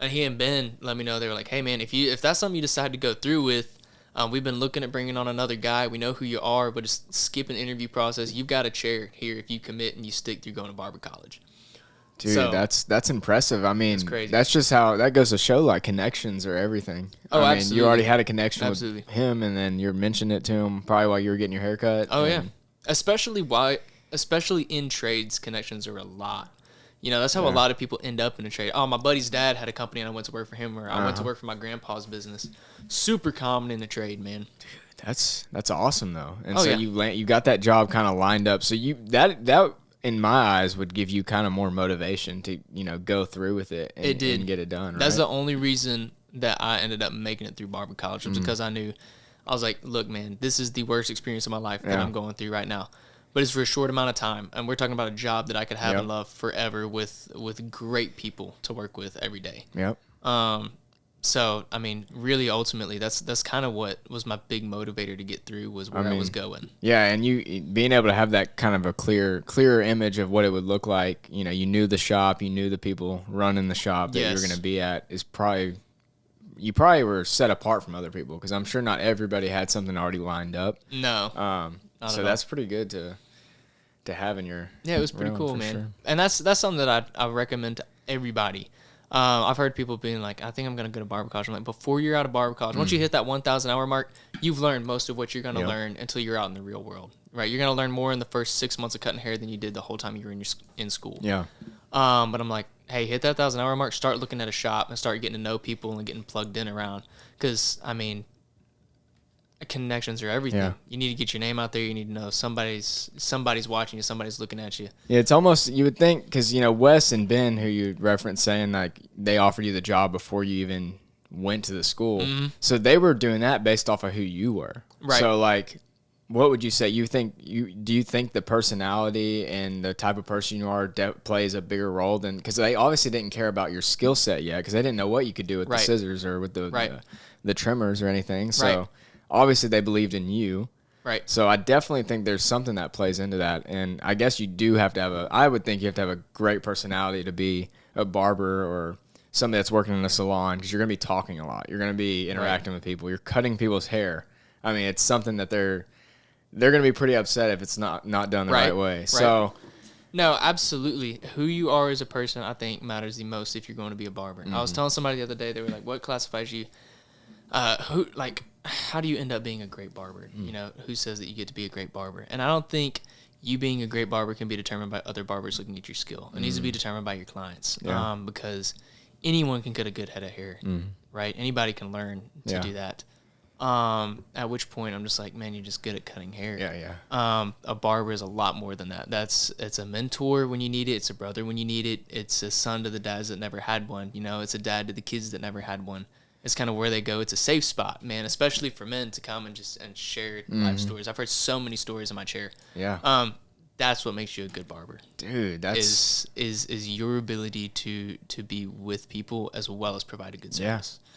And he and Ben let me know. They were like, "Hey man, if that's something you decide to go through with, we've been looking at bringing on another guy. We know who you are, but just skip an interview process. You've got a chair here if you commit and you stick through going to barber college." Dude, So, that's impressive. I mean, crazy. that's just how that goes to show, like, connections are everything. Oh, I mean, absolutely. you already had a connection Absolutely. with him, and then you're mentioning it to him probably while you were getting your haircut. Oh yeah, and- especially in trades, connections are a lot. That's how a lot of people end up in a trade. Oh, my buddy's dad had a company and I went to work for him, or I went to work for my grandpa's business. Super common in the trade, man. That's awesome though. And Oh, so yeah. you got that job kind of lined up. So that in my eyes would give you kind of more motivation to go through with it and, It did. and get it done. That's right? the only reason that I ended up making it through barber college was because I knew, I was like, look, man, this is the worst experience of my life that I'm going through right now. But it's for a short amount of time, and we're talking about a job that I could have and love forever with great people to work with every day. Yep. So, really, ultimately, that's kind of what was my big motivator to get through was where I was going. Yeah, and you being able to have that kind of a clearer image of what it would look like. You knew the shop, you knew the people running the shop that you were going to be at is probably. You probably were set apart from other people because I'm sure not everybody had something already lined up. No. So that's pretty good to have in your. Yeah, it was pretty cool, man. Sure. And that's something that I recommend to everybody. I've heard people being like, I think I'm going to go to barber college. I'm like, before you're out of barber college, once you hit that 1,000-hour mark, you've learned most of what you're going to learn until you're out in the real world, right? You're going to learn more in the first 6 months of cutting hair than you did the whole time you were in school. Yeah. But I'm like, hey, hit that 1,000-hour mark, start looking at a shop and start getting to know people and getting plugged in around. Because, connections are everything. Yeah. You need to get your name out there. You need to know somebody's watching you, somebody's looking at you. Yeah, it's almost, you would think, because, Wes and Ben, who you referenced saying, like, they offered you the job before you even went to the school. So they were doing that based off of who you were. Right. So like, what would you say? Do you think the personality and the type of person you are plays a bigger role than, because they obviously didn't care about your skill set yet, because they didn't know what you could do with the scissors or with the trimmers or anything. So obviously they believed in you. Right. So I definitely think there's something that plays into that. And I guess you do have to have I would think you have to have a great personality to be a barber or somebody that's working in a salon, because you're going to be talking a lot. You're going to be interacting with people. You're cutting people's hair. I mean, it's something that they're going to be pretty upset if it's not done the right way. Right. So, no, absolutely. Who you are as a person, I think, matters the most if you're going to be a barber. I was telling somebody the other day, they were like, what classifies you? How do you end up being a great barber? You know, who says that you get to be a great barber? And I don't think you being a great barber can be determined by other barbers looking at your skill. It needs to be determined by your clients. Yeah. Because anyone can cut a good head of hair, right? Anybody can learn to do that. At which point I'm just like, man, you're just good at cutting hair. A barber is a lot more than that. It's a mentor when you need it. It's a brother when you need it. It's a son to the dads that never had one. You know, it's a dad to the kids that never had one. It's kind of where they go. It's a safe spot, man, especially for men to come and share life stories. I've heard so many stories in my chair. Yeah. That's what makes you a good barber. Dude, that's is your ability to be with people as well as provide a good service. Yeah.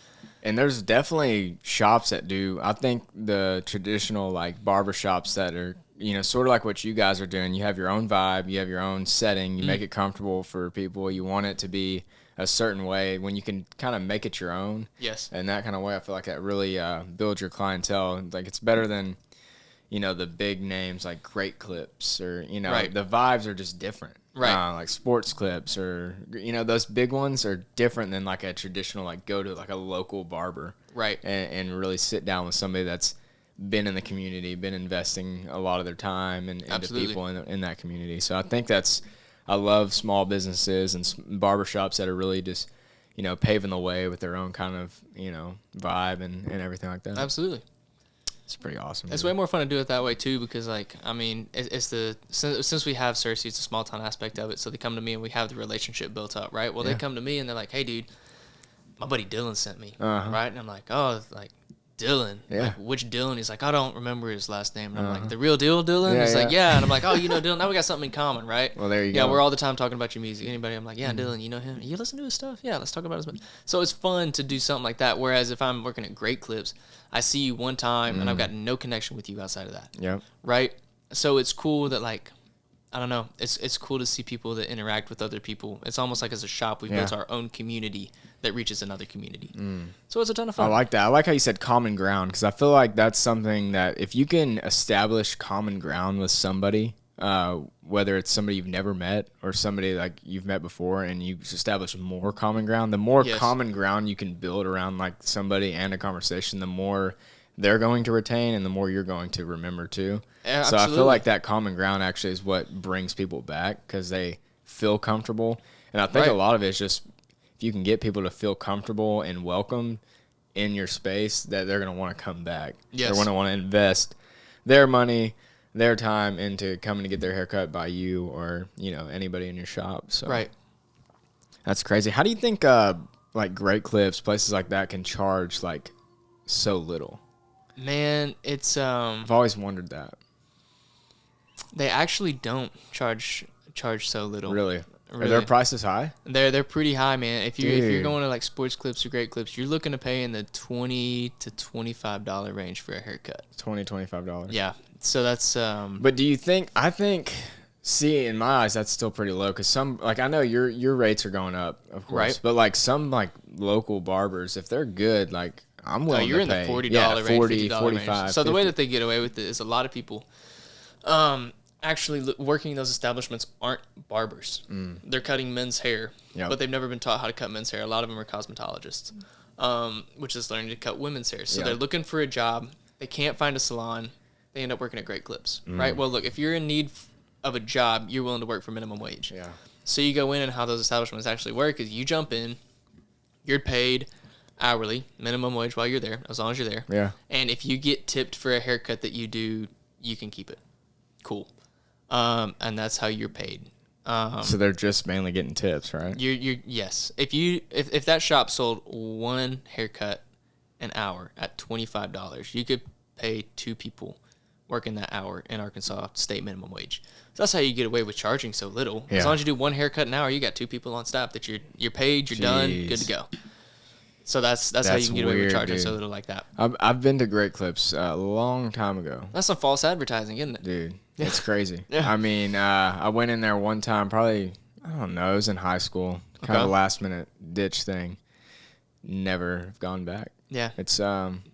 And there's definitely shops that do. I think the traditional like barber shops that are, you know, sort of like what you guys are doing. You have your own vibe, you have your own setting, you make it comfortable for people. You want it to be a certain way when you can kind of make it your own. Yes. And that kind of way, I feel like that really builds your clientele. Like it's better than, you know, the big names like Great Clips or, you know, the vibes are just different. Right. Like Sports Clips or, you know, those big ones are different than like a traditional, like go to like a local barber. Right. And really sit down with somebody that's been in the community, been investing a lot of their time into people in that community. So I think I love small businesses and barbershops that are really just, you know, paving the way with their own kind of, you know, vibe and everything like that. Absolutely. It's pretty awesome. It's way more fun to do it that way too, because like, I mean, since we have Searcy, it's a small town aspect of it. So they come to me and we have the relationship built up, right? Well, they come to me and they're like, hey dude, my buddy Dylan sent me, right? And I'm like, oh, like Dylan, like which Dylan? He's like, I don't remember his last name. And I'm like, the real deal, Dylan? He's like, yeah. And I'm like, oh, you know Dylan, now we got something in common, right? Well, there you go. Yeah, we're all the time talking about your music. Anybody, I'm like, yeah, Dylan, you know him? You listen to his stuff? Yeah, let's talk about his music. So it's fun to do something like that. Whereas if I'm working at Great Clips, I see you one time and I've got no connection with you outside of that. Yeah. Right? So it's cool that like, I don't know. It's cool to see people that interact with other people. It's almost like as a shop, we've built our own community that reaches another community. So it's a ton of fun. I like that. I like how you said common ground, because I feel like that's something that if you can establish common ground with somebody, whether it's somebody you've never met or somebody like you've met before, and you establish more common ground, the more common ground you can build around like somebody and a conversation, the more they're going to retain and the more you're going to remember too. Yeah, so I feel like that common ground actually is what brings people back, because they feel comfortable. And I think a lot of it is just if you can get people to feel comfortable and welcome in your space, that they're going to want to come back. Yes. They're going to want to invest their money, their time into coming to get their hair cut by you or, you know, anybody in your shop. So that's crazy. How do you think like Great Clips, places like that can charge like so little? Man, it's I've always wondered that. They actually don't charge so little. Really? Are their prices high? They're pretty high, man. If you're going to like Sports Clips or Great Clips, you're looking to pay in the $20 to $25 range for a haircut. $25. Yeah. So that's But do you think see, in my eyes that's still pretty low, cuz some, like, I know your rates are going up, of course. Right. But like some like local barbers, if they're good, like I'm willing you're to in pay. the $40 range, $50 45 range. So 50. the way that they get away with it is a lot of people actually working in those establishments aren't barbers. They're cutting men's hair, but they've never been taught how to cut men's hair. A lot of them are cosmetologists, which is learning to cut women's hair. So they're looking for a job. They can't find a salon. They end up working at Great Clips, right? Well, look, if you're in need of a job, you're willing to work for minimum wage. Yeah. So you go in, and how those establishments actually work is you jump in, you're paid hourly, minimum wage while you're there, as long as you're there. Yeah. And if you get tipped for a haircut that you do, you can keep it. Cool. And that's how you're paid. So they're just mainly getting tips, right? Yes. If that shop sold one haircut an hour at $25, you could pay 2 people working that hour in Arkansas state minimum wage. So that's how you get away with charging so little. Yeah. As long as you do one haircut an hour, you got 2 people on staff that you're paid, you're done, good to go. So that's how you can get away with charging so little like that. I've been to Great Clips a long time ago. That's some false advertising, isn't it? Dude, it's crazy. Yeah. I mean, I went in there one time, probably, I don't know, it was in high school. Kind of a last minute ditch thing. Never gone back. Yeah. It's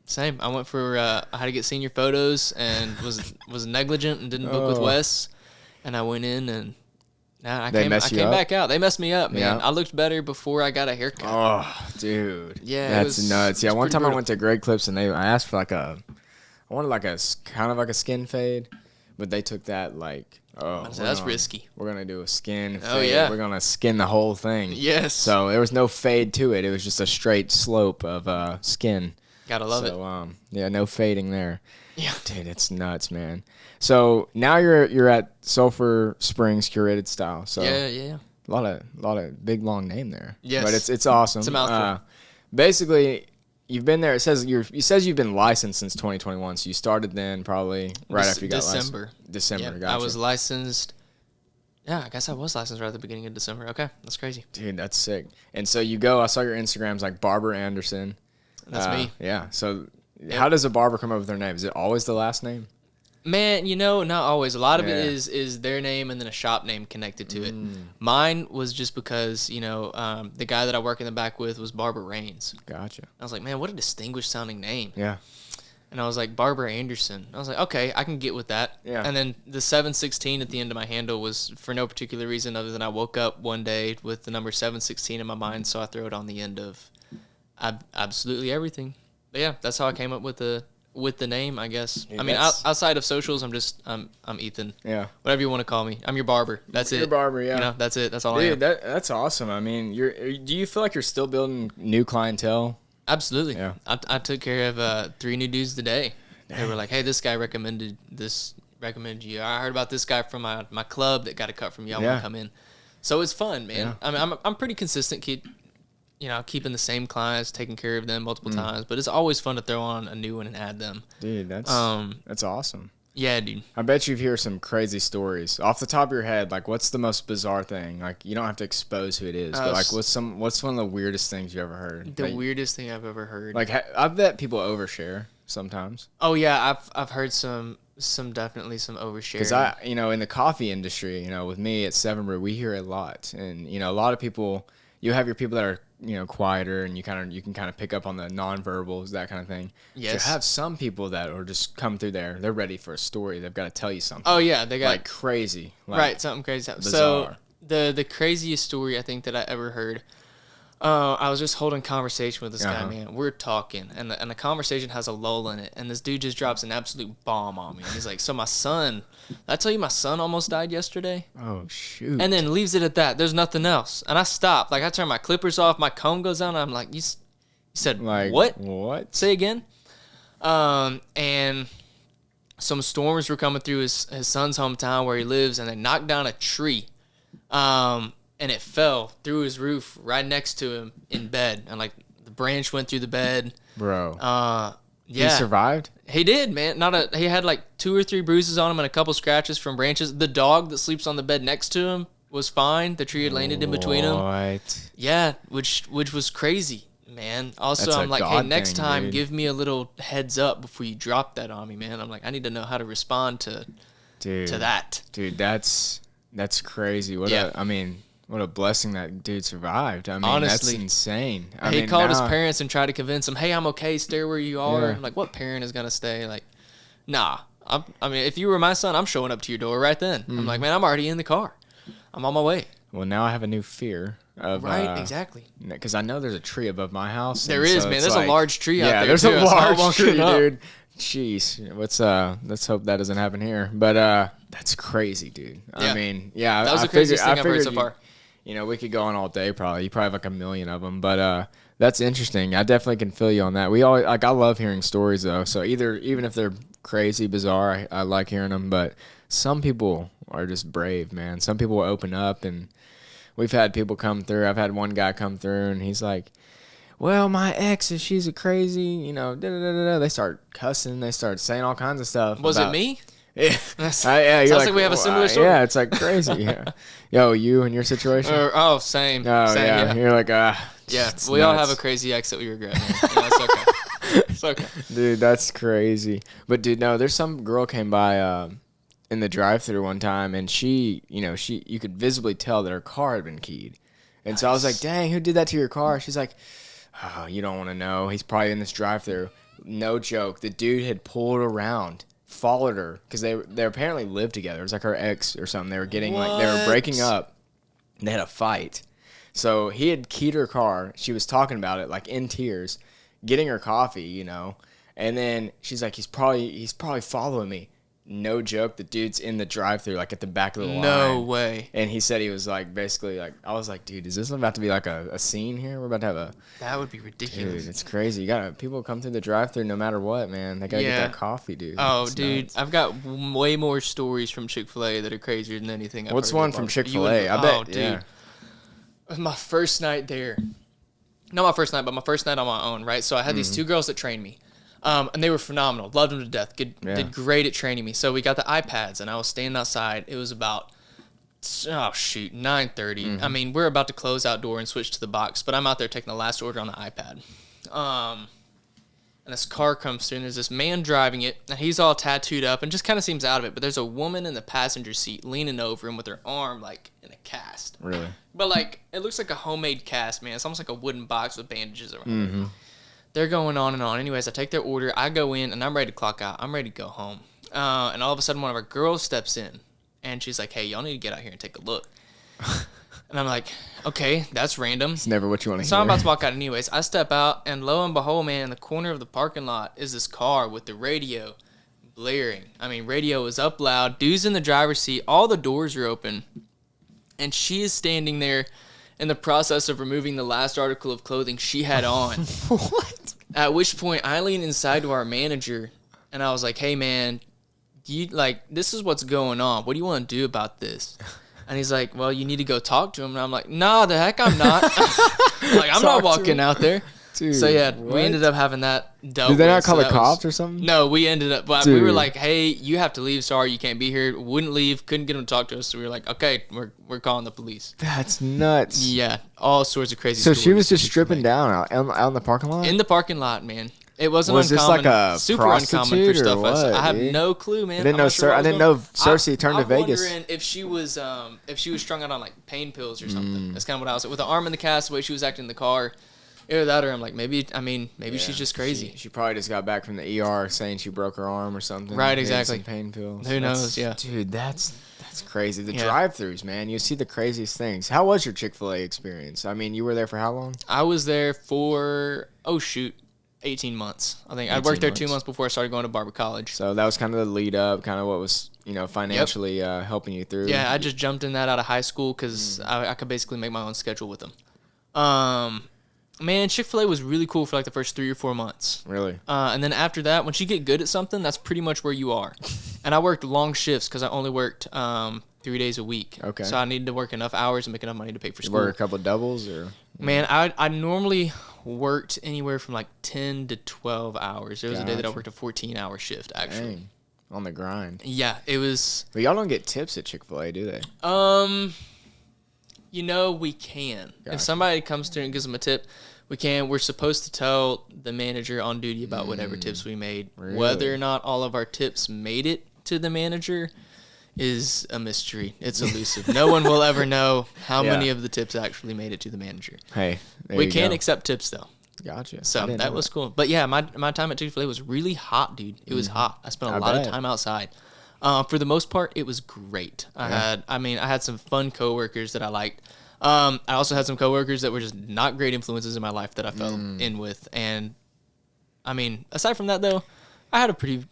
same. I went for I had to get senior photos and was negligent and didn't book with Wes. And I went in and I came back out. They messed me up, man. Yeah. I looked better before I got a haircut. Oh, dude. Yeah, that's nuts. Yeah, one time I went to Great Clips and I asked for I wanted like a kind of like a skin fade, but they took that like, that's risky. We're gonna do a skin fade. Oh yeah. We're gonna skin the whole thing. Yes. So there was no fade to it. It was just a straight slope of skin. Gotta love it. Yeah, no fading there. Yeah. Dude, it's nuts, man. So now you're at Sulfursprings Curated Style. So yeah. A lot of big long name there. Yes. But it's awesome. It's a mouthful. Basically, you've been there. It says you've been licensed since 2021. So you started then probably right after you got licensed. December. Yep. Gotcha. I was licensed. Yeah, I guess I was licensed right at the beginning of December. Okay, that's crazy. Dude, that's sick. And so you go. I saw your Instagrams like Barber Anderson. That's me. Yeah. So how does a barber come up with their name? Is it always the last name? Man, not always. A lot of it is their name and then a shop name connected to it. Mine was just because, the guy that I work in the back with was Barber Rains. Gotcha. I was like, man, what a distinguished sounding name. Yeah. And I was like, Barber Anderson. I was like, okay, I can get with that. Yeah. And then the 716 at the end of my handle was for no particular reason other than I woke up one day with the number 716 in my mind, so I throw it on the end of absolutely everything. But yeah, that's how I came up with the name, I guess. Yeah, I mean, outside of socials, I'm Ethan. Yeah. Whatever you want to call me. I'm your barber. That's it. Your barber, yeah. That's it. That's all I am. Dude, that's awesome. I mean, do you feel like you're still building new clientele? Absolutely. Yeah. I took care of 3 new dudes today. They were like, hey, this guy recommended you. I heard about this guy from my club that got a cut from you. I want to come in. So it's fun, man. Yeah. I mean, I'm pretty consistent. Keeping the same clients, taking care of them multiple times, but it's always fun to throw on a new one and add them. Dude, that's awesome. Yeah, dude. I bet you've heard some crazy stories off the top of your head. Like, what's the most bizarre thing? Like, you don't have to expose who it is, but like, what's one of the weirdest things you ever heard? The weirdest thing I've ever heard. Like, I bet people overshare sometimes. Oh yeah, I've heard some definitely some oversharing. Because in the coffee industry, with me at Seven Brew, we hear a lot, and a lot of people. You have your people that are quieter, and you can kind of pick up on the nonverbals, that kind of thing. Yes. You have some people that are just come through there. They're ready for a story. They've got to tell you something. Oh yeah, they got like crazy. Right, something crazy. Bizarre. So the craziest story I think that I ever heard. I was just holding conversation with this guy, man. We're talking, and the conversation has a lull in it, and this dude just drops an absolute bomb on me. And he's like, "So my son, did I tell you my son almost died yesterday?" Oh shoot! And then leaves it at that. There's nothing else. And I stopped. Like I turn my clippers off, my comb goes on. And I'm like, "You said like, what? What? Say again?" And some storms were coming through his son's hometown where he lives, and they knocked down a tree. And it fell through his roof right next to him in bed. And, like, the branch went through the bed. Bro. Yeah. He survived? He did, man. He had, like, 2 or 3 bruises on him and a couple scratches from branches. The dog that sleeps on the bed next to him was fine. The tree had landed in between them. What? Yeah, which was crazy, man. Also, I'm like, hey, next time, give me a little heads up before you drop that on me, man. I'm like, I need to know how to respond to that. Dude, that's crazy. What a blessing that dude survived. I mean, honestly, that's insane. He called his parents and tried to convince them, hey, I'm okay, stay where you are. Yeah. I'm like, what parent is going to stay? Like, nah. I mean, if you were my son, I'm showing up to your door right then. I'm like, man, I'm already in the car. I'm on my way. Well, now I have a new fear of... Right, exactly. Because I know there's a tree above my house. There is, man. There's a large tree out there, there's a large tree, up. dude. Jeez. Let's hope that doesn't happen here. But that's crazy, dude. Yeah. I mean, yeah. That was the craziest thing I've heard so far. We could go on all day probably. You probably have like 1 million of them. But that's interesting. I definitely can feel you on that. I love hearing stories, though. So even if they're crazy, bizarre, I like hearing them. But some people are just brave, man. Some people will open up, and we've had people come through. I've had one guy come through, and he's like, well, my ex, she's a crazy, you know, da-da-da-da-da. They start cussing. They start saying all kinds of stuff. Was it me? Yeah. Yeah, sounds like we have a similar story. Yeah, it's like crazy. Yeah. Yo, you and your situation? Same. Oh, same, yeah. You're like, yeah, we all have a crazy ex that we regret, man. Yeah, it's okay. It's okay. Dude, that's crazy. But, dude, no, there's some girl came by in the drive-thru one time, and she, you could visibly tell that her car had been keyed. And so I was like, dang, who did that to your car? She's like, oh, you don't want to know. He's probably in this drive-thru. No joke. The dude had pulled around, followed her, because they apparently lived together. It was like her ex or something. They were getting they were breaking up. And they had a fight. So he had keyed her car. She was talking about it, like in tears, getting her coffee, And then she's like, he's probably following me. No joke. The dude's in the drive-thru, like at the back of the line. No way. And he said he was like, basically like, I was like, dude, is this about to be like a scene here? We're about to have That would be ridiculous. Dude, it's crazy. People come through the drive-thru no matter what, man. They gotta get that coffee, dude. Oh, it's dude, nuts. way more stories from Chick-fil-A that are crazier than anything I've What's heard one about. from Chick-fil-A? I bet. Oh, dude. Yeah. My first night there. Not my first night, but my first night on my own, right? So I had these two girls that trained me. And they were phenomenal. Loved them to death. Did great at training me. So we got the iPads, and I was standing outside. It was about, 9:30. Mm-hmm. I mean, we're about to close outdoor and switch to the box, but I'm out there taking the last order on the iPad. And this car comes through, and there's this man driving it, and he's all tattooed up and just kind of seems out of it. But there's a woman in the passenger seat leaning over him with her arm, like, in a cast. Really? But, like, it looks like a homemade cast, man. It's almost like a wooden box with bandages around Mm-hmm. it. They're going on and on. Anyways, I take their order. I go in, and I'm ready to clock out. I'm ready to go home. And all of a sudden, one of our girls steps in, and she's like, hey, y'all need to get out here and take a look. And I'm like, okay, that's random. It's never what you want to hear. So I'm about to walk out anyways. I step out, and lo and behold, man, in the corner of the parking lot is this car with the radio blaring. I mean, radio is up loud. Dude's in the driver's seat. All the doors are open. And she is standing there in the process of removing the last article of clothing she had on. What? At which point, I leaned inside to our manager, and I was like, hey, man, this is what's going on. What do you want to do about this? And he's like, well, you need to go talk to him. And I'm like, nah, the heck I'm not. I'm not walking out there. Dude, so, yeah, what? we ended up having that dealt with. Did they not call the cops or something? No, we ended up, but we were like, hey, you have to leave. Sorry, you can't be here. Wouldn't leave. Couldn't get him to talk to us. So we were like, okay, we're calling the police. That's nuts. Yeah, all sorts of crazy So stories. she was just stripping down out in the parking lot? In the parking lot, man. It wasn't was uncommon. Was this like a super uncommon for stuff. What, I have dude? no clue, man. I didn't know Searcy turned to Vegas. I'm wondering if she was strung out on like pain pills or something. That's kind of what I was. With the arm in the cast, the way she was acting in the car, either that or I'm like maybe she's just crazy. She probably just got back from the ER saying she broke her arm or something. Right, exactly. Some pain pills. Who knows? Yeah, dude, that's crazy. The drive-thrus, man. You see the craziest things. How was your Chick-fil-A experience? I mean, you were there for how long? I was there for 18 months. I think I worked there 2 months before I started going to Barber College. So that was kind of the lead up, kind of what was, financially helping you through. Yeah, I just jumped in that out of high school because I could basically make my own schedule with them. Man, Chick-fil-A was really cool for like the first 3 or 4 months. Really? And then after that, once you get good at something, that's pretty much where you are. And I worked long shifts because I only worked 3 days a week. Okay. So I needed to work enough hours and make enough money to pay for school. You work a couple of doubles or? Man, I normally worked anywhere from like 10 to 12 hours. There was a day that I worked a 14-hour shift, actually. Dang. On the grind. Yeah, it was. But y'all don't get tips at Chick-fil-A, do they? We can. Gotcha. If somebody comes through and gives them a tip, we can. We're supposed to tell the manager on duty about whatever tips we made. Really? Whether or not all of our tips made it to the manager is a mystery. It's elusive. No one will ever know how many of the tips actually made it to the manager. Hey, we can accept tips, though. Gotcha. So that was cool. But yeah, my time at Chick-fil-A was really hot, dude. It was hot. I spent a lot of time outside. For the most part, it was great. I had some fun coworkers that I liked. I also had some coworkers that were just not great influences in my life that I fell in with. And I mean, aside from that though, I had a pretty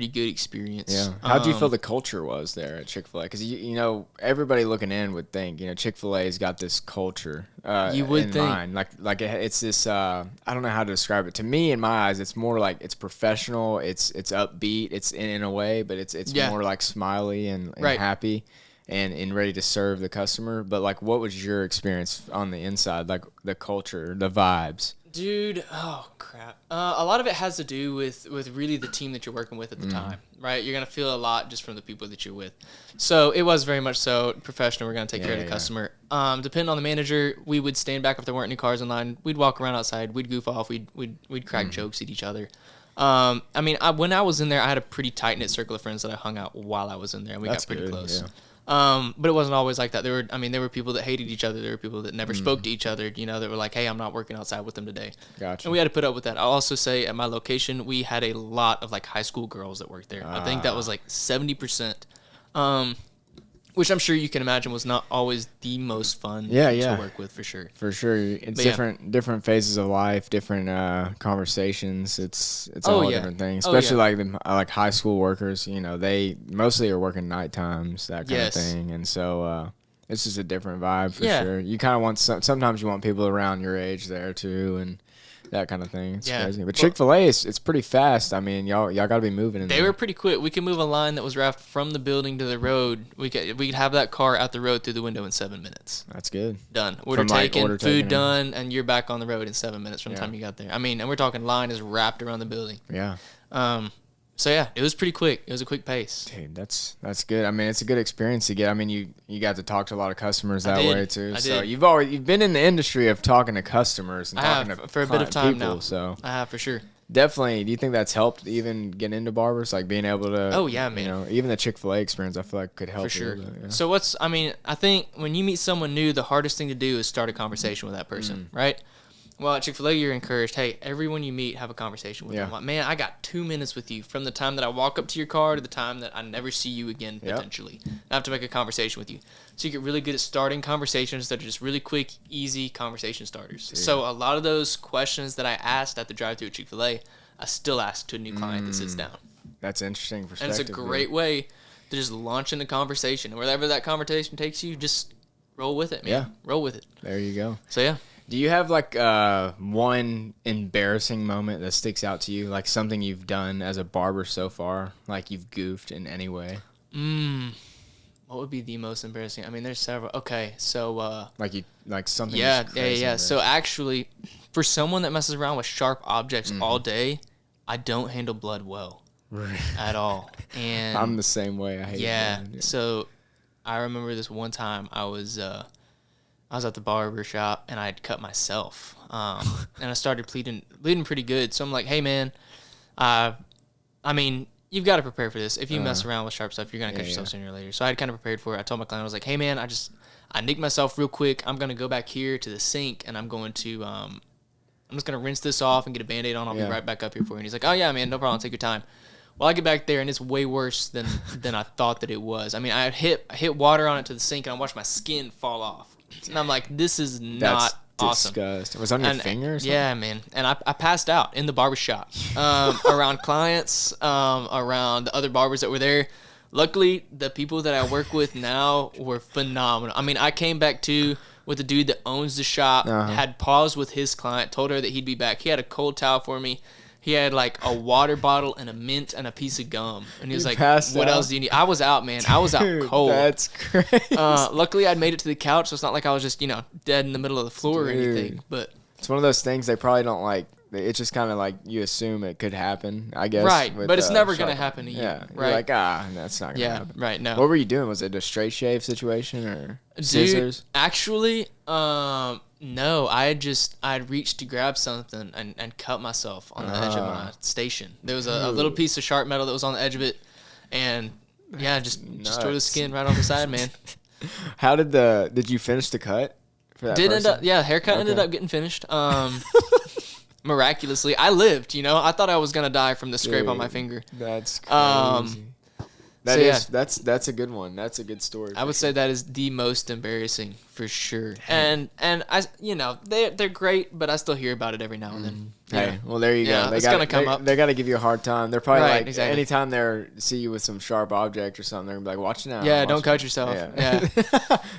good experience. Yeah. How do you feel the culture was there at Chick-fil-A? Because everybody looking in would think Chick-fil-A's got this culture. You would think mind. Like it's this. I don't know how to describe it. To me, in my eyes, it's more like it's professional. It's upbeat. It's in a way, but it's more like smiley and happy. and ready to serve the customer. But like, what was your experience on the inside, like the culture, the vibes? Dude, oh crap. A lot of it has to do with really the team that you're working with at the time, right? You're going to feel a lot just from the people that you're with. So it was very much so professional. We're going to take care of the customer. Depending on the manager, we would stand back if there weren't any cars in line. We'd walk around outside. We'd goof off. We'd crack jokes at each other. When I was in there, I had a pretty tight-knit circle of friends that I hung out while I was in there, and we got pretty close. Yeah. But it wasn't always like that. There were people that hated each other. There were people that never spoke to each other, that were like, hey, I'm not working outside with them today. Gotcha. And we had to put up with that. I'll also say at my location, we had a lot of like high school girls that worked there. I think that was like 70%. Which I'm sure you can imagine was not always the most fun to work with, for sure. For sure. It's different phases of life, different conversations. It's all different things, especially like high school workers. They mostly are working night times, that kind of thing. And so it's just a different vibe for sure. You kind of want sometimes you want people around your age there too, and that kind of thing. It's crazy. But Chick-fil-A, it's pretty fast. I mean, y'all got to be moving in there. They were pretty quick. We could move a line that was wrapped from the building to the road. We could have that car out the road through the window in 7 minutes. That's good. Done. Order taken, food done, and you're back on the road in 7 minutes from the time you got there. I mean, and we're talking line is wrapped around the building. Yeah. So yeah, it was pretty quick. It was a quick pace. Dude, that's good. I mean, it's a good experience to get. I mean, you got to talk to a lot of customers that way too. So you've been in the industry of talking to customers and talking to for a bit of time people, now. So I have for sure. Definitely. Do you think that's helped even get into barbers, like being able to? Oh yeah, man. Even the Chick-fil-A experience, I feel like could help for sure. A little bit, yeah. So I think when you meet someone new, the hardest thing to do is start a conversation with that person, right? Well, at Chick-fil-A, you're encouraged, hey, everyone you meet, have a conversation with them. Like, man, I got 2 minutes with you from the time that I walk up to your car to the time that I never see you again, potentially. I have to make a conversation with you. So you get really good at starting conversations that are just really quick, easy conversation starters. Dude. So a lot of those questions that I asked at the drive-thru at Chick-fil-A, I still ask to a new client that sits down. That's interesting perspective. And it's a great way to just launch into conversation. And wherever that conversation takes you, just roll with it, man. Yeah. Roll with it. There you go. So, yeah. Do you have like one embarrassing moment that sticks out to you, like something you've done as a barber so far, like you've goofed in any way? What would be the most embarrassing? I mean, there's several. Okay, so like something. Yeah. So actually, for someone that messes around with sharp objects all day, I don't handle blood well at all. And I'm the same way. I hate blood. Yeah. So I remember this one time I was at the barber shop and I had cut myself, and I started bleeding pretty good. So I'm like, hey man, I mean, you've got to prepare for this. If you mess around with sharp stuff, you're gonna cut yourself sooner or later. So I had kind of prepared for it. I told my client, I was like, hey man, I nicked myself real quick. I'm gonna go back here to the sink and I'm just gonna rinse this off and get a Band-Aid on. I'll be right back up here for you. And he's like, oh yeah, man, no problem. Take your time. Well, I get back there and it's way worse than I thought that it was. I mean, I hit water on it to the sink and I watched my skin fall off. And I'm like, this is not awesome. Disgusting. Was it on your finger or something? Yeah, man. And I passed out in the barbershop around clients, around the other barbers that were there. Luckily, the people that I work with now were phenomenal. I mean, I came back with the dude that owns the shop, had paused with his client, told her that he'd be back. He had a cold towel for me. He had like a water bottle and a mint and a piece of gum. And he was like, what else do you need? I was out, man. I was out cold. That's crazy. Luckily, I'd made it to the couch, so it's not like I was just, dead in the middle of the floor or anything. But it's one of those things they probably don't like. It's just kind of like you assume it could happen, I guess. Right, but it's never going to happen to you. Yeah, right. You're like, that's not going to happen. Yeah, right, no. What were you doing? Was it a straight shave situation or scissors? Dude, actually, no. I'd reached to grab something and cut myself on the edge of my station. There was a little piece of sharp metal that was on the edge of it, and just tore the skin right off the side, man. How did you finish the cut for that person? Haircut ended up getting finished. Miraculously, I lived. I thought I was gonna die from the scrape on my finger. That's crazy. That's a good one. That's a good story. I would say that is the most embarrassing for sure. And I they're great, but I still hear about it every now and then. Hey, well there you go. It's gonna come up. They got to give you a hard time. They're probably anytime they see you with some sharp object or something, they're gonna be like, watch it now. Yeah, don't cut yourself. Yeah.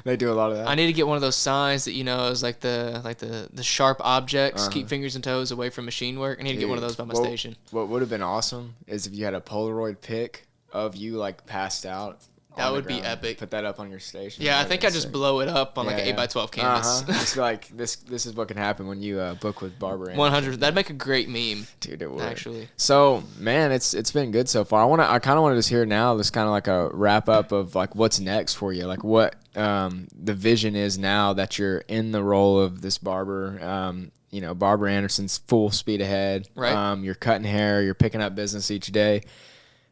They do a lot of that. I need to get one of those signs that is like the sharp objects, keep fingers and toes away from machine work. I need to get one of those by my station. What would have been awesome is if you had a Polaroid pic of you like passed out That would be epic. Put that up on your station. Yeah, I think I just blow it up on like an 8x12 canvas. Just like this is what can happen when you book with Barber. 100. That'd make a great meme. Dude, it would. Actually. So, man, it's been good so far. I kind of want to just hear now this kind of like a wrap up of like what's next for you. Like what the vision is now that you're in the role of this barber. Barber Anderson's full speed ahead. Right. You're cutting hair, you're picking up business each day.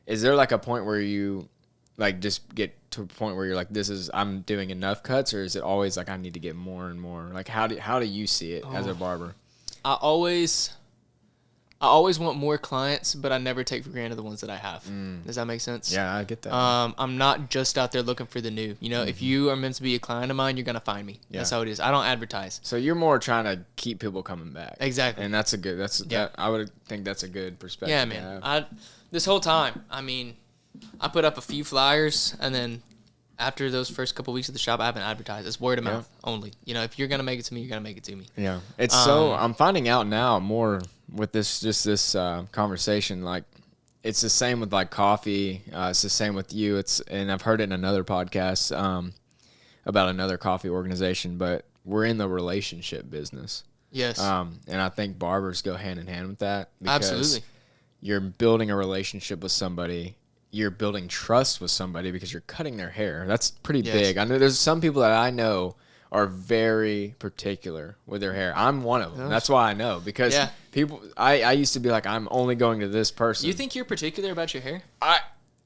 Is there like a point where you like just get to a point where you're like, I'm doing enough cuts, or is it always like I need to get more and more? Like how do you see it as a barber? I always want more clients, but I never take for granted the ones that I have. Does that make sense? Yeah, I get that. I'm not just out there looking for the new. If you are meant to be a client of mine, you're gonna find me. Yeah. That's how it is. I don't advertise. So you're more trying to keep people coming back. Exactly. And that's a good. I would think that's a good perspective. Yeah, man. This whole time, I put up a few flyers, and then after those first couple weeks of the shop, I haven't advertised. It's word of mouth only. If you're gonna make it to me, you're gonna make it to me. Yeah, it's I'm finding out now more with this conversation. Like, it's the same with like coffee. It's the same with you. And I've heard it in another podcast about another coffee organization. But we're in the relationship business. Yes. And I think barbers go hand in hand with that. Because absolutely. You're building a relationship with somebody. You're building trust with somebody because you're cutting their hair. That's pretty big. I know there's some people that I know are very particular with their hair. I'm one of them. That's why I know, because people. I used to be like, I'm only going to this person. You think you're particular about your hair?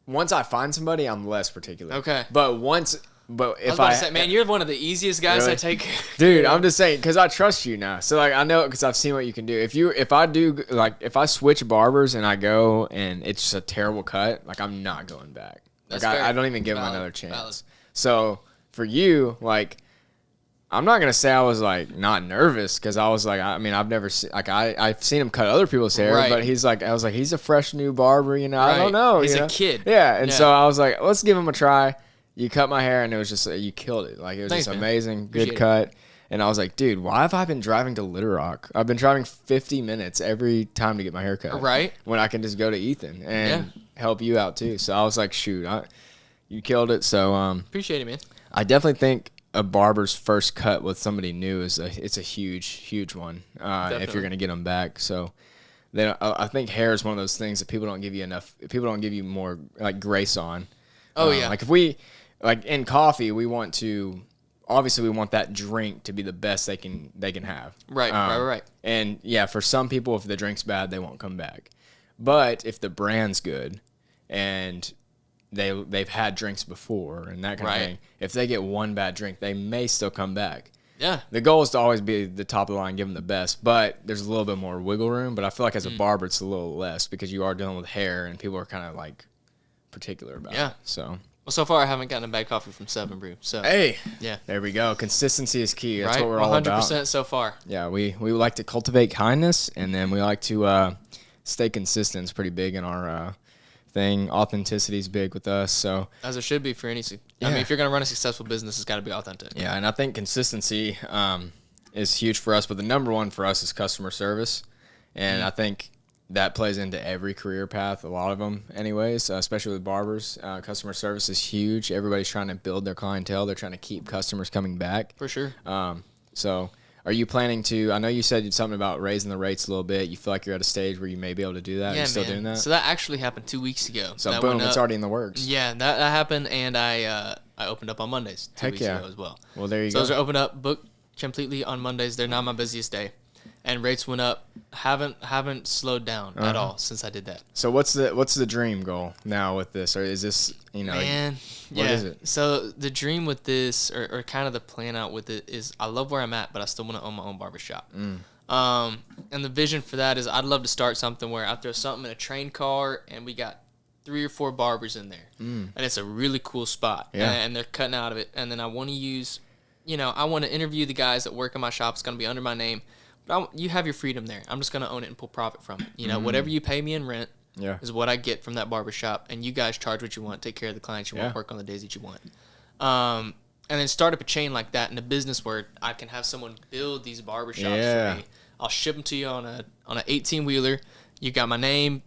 Once I find somebody, I'm less particular. Okay. But if I was say, man, you're one of the easiest guys really? I take. Dude, I'm just saying, because I trust you now. So like, I know because I've seen what you can do. If I switch barbers and I go and it's just a terrible cut, like I'm not going back. Like I don't even give them another chance. Valid. So for you, like, I'm not gonna say I was like not nervous, because I was like, I've never seen, like I've seen him cut other people's hair, but I was like, he's a fresh new barber, I don't know. He's a kid. Yeah, and so I was like, let's give him a try. You cut my hair, and it was just, you killed it. Like, it was just amazing, good cut. And I was like, dude, why have I been driving to Little Rock? I've been driving 50 minutes every time to get my hair cut. Right. When I can just go to Ethan and help you out too. So I was like, shoot, you killed it. So appreciate it, man. I definitely think a barber's first cut with somebody new it's a huge one if you're gonna get them back. So then I think hair is one of those things that people don't give you more like grace on. Like if we. Like in coffee, we want that drink to be the best they can have. Right. And yeah, for some people, if the drink's bad, they won't come back. But if the brand's good and they've had drinks before and that kind of thing, if they get one bad drink, they may still come back. Yeah. The goal is to always be the top of the line, give them the best, but there's a little bit more wiggle room. But I feel like as a barber, it's a little less, because you are dealing with hair and people are kind of like particular about it. So. Well, so far I haven't gotten a bad coffee from 7 Brew. So hey, there we go. Consistency is key. That's what we're all about. 100% so far. Yeah, we like to cultivate kindness, and then we like to stay consistent. It's pretty big in our thing. Authenticity is big with us. So as it should be for any. If you're gonna run a successful business, it's got to be authentic. Yeah, and I think consistency is huge for us. But the number one for us is customer service, and I think that plays into every career path, a lot of them anyways, especially with barbers. Customer service is huge. Everybody's trying to build their clientele. They're trying to keep customers coming back. For sure. So are you planning to, I know you said something about raising the rates a little bit. You feel like you're at a stage where you may be able to do that? Yeah, Are you still doing that? So that actually happened 2 weeks ago. So boom, it's already in the works. Yeah, that happened, and I opened up on Mondays 2 weeks ago as well. Well, there you go. So those are opened up, booked completely on Mondays. They're not my busiest day. And rates went up. Haven't slowed down at all since I did that. So what's the dream goal now with this, or is this Man, what is it? So the dream with this, or kind of the plan out with it, is I love where I'm at, but I still want to own my own barbershop. And the vision for that is I'd love to start something where I throw something in a train car and we got 3 or 4 barbers in there, and it's a really cool spot. And they're cutting out of it. And then I want to use, I want to interview the guys that work in my shop. It's going to be under my name. But you have your freedom there. I'm just going to own it and pull profit from it. Whatever you pay me in rent is what I get from that barbershop. And you guys charge what you want, take care of the clients you want, work on the days that you want. And then start up a chain like that in a business where I can have someone build these barbershops for me. I'll ship them to you on a 18-wheeler. You got my name,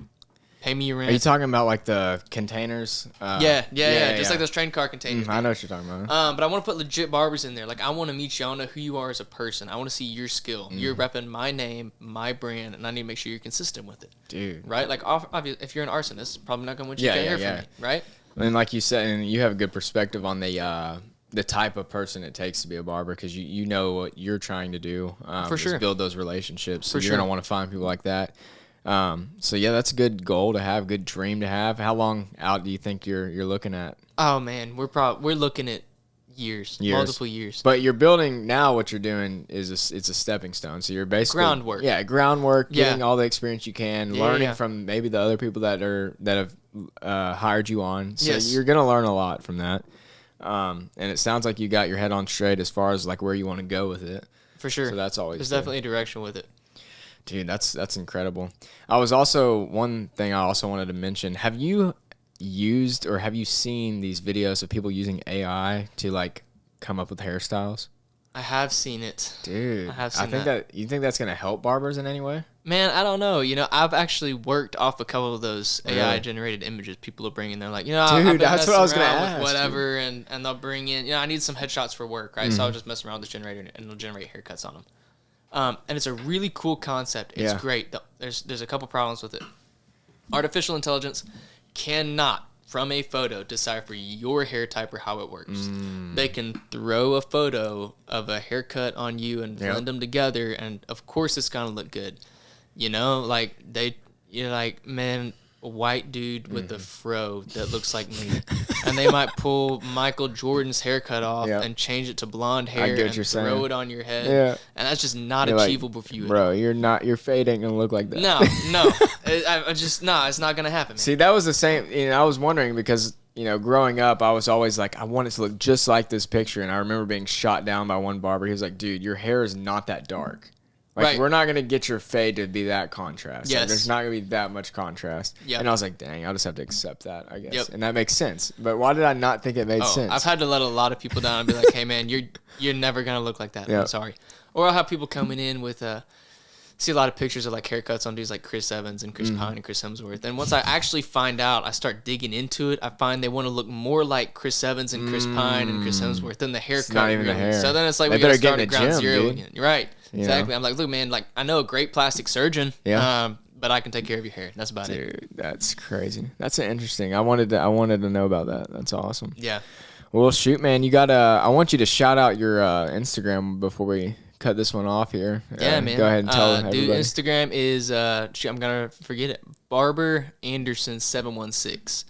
pay me your rent. Are you talking about like the containers? Yeah. Just like those train car containers. I know what you're talking about. But I want to put legit barbers in there. Like, I want to meet you. I want to know who you are as a person. I want to see your skill. You're repping my name, my brand, and I need to make sure you're consistent with it. Dude. Right? Like, obviously, if you're an arsonist, probably not going to want you to hear from me. Right? And like you said, and you have a good perspective on the type of person it takes to be a barber, because you know what you're trying to do. For sure. Build those relationships. So you're going to want to find people like that. So yeah, that's a good goal to have, good dream to have. How long out do you think you're looking at? Oh man, we're looking at years, multiple years. But you're building now. What you're doing is it's a stepping stone. So you're basically groundwork, getting all the experience you can, learning from maybe the other people that have hired you on. So you're gonna learn a lot from that. And it sounds like you got your head on straight as far as like where you want to go with it. For sure. So that's always there's definitely a direction with it. Dude, that's incredible. One thing I also wanted to mention. Have you used or have you seen these videos of people using AI to like come up with hairstyles? I have seen it. Dude, I have seen that. You think that's going to help barbers in any way? Man, I don't know. I've actually worked off a couple of those AI generated images people are bringing. They're like, dude, I've that's what I was going to ask. Whatever, and they'll bring in, I need some headshots for work, right? So I'll just mess around with this generator and it'll generate haircuts on them. And it's a really cool concept. It's great. There's a couple problems with it. Artificial intelligence cannot, from a photo, decipher your hair type or how it works. They can throw a photo of a haircut on you and blend them together, and of course it's gonna look good. You're like, man, a white dude with a fro that looks like me, and they might pull Michael Jordan's haircut off and change it to blonde hair and throw it on your head, and that's just not achievable for you. Bro, your fade ain't gonna look like that. No, it's not gonna happen. Man. See, that was the same. I was wondering because growing up, I was always like, I want it to look just like this picture, and I remember being shot down by one barber. He was like, "Dude, your hair is not that dark." Like, we're not going to get your fade to be that contrast. Yes. Like, there's not going to be that much contrast. Yep. And I was like, dang, I'll just have to accept that, I guess. Yep. And that makes sense. But why did I not think it made sense? I've had to let a lot of people down and be like, hey, man, you're never going to look like that. Yep. I'm sorry. Or I'll have people coming in with see a lot of pictures of like haircuts on dudes like Chris Evans and Chris Pine and Chris Hemsworth. And once I actually find out, I start digging into it, I find they want to look more like Chris Evans and Chris Pine and Chris Hemsworth than the haircut. It's not even the hair. So then it's like we got to start at ground zero again. You're right. Exactly. I'm like, look, man, like I know a great plastic surgeon, but I can take care of your hair. That's about it. Dude, that's crazy. That's interesting. I wanted to know about that. That's awesome. Yeah. Well, shoot, man, you got I want you to shout out your Instagram before we cut this one off here. Yeah, man. Go ahead and tell everybody. Dude, Instagram is I'm gonna forget it. Barber Anderson 716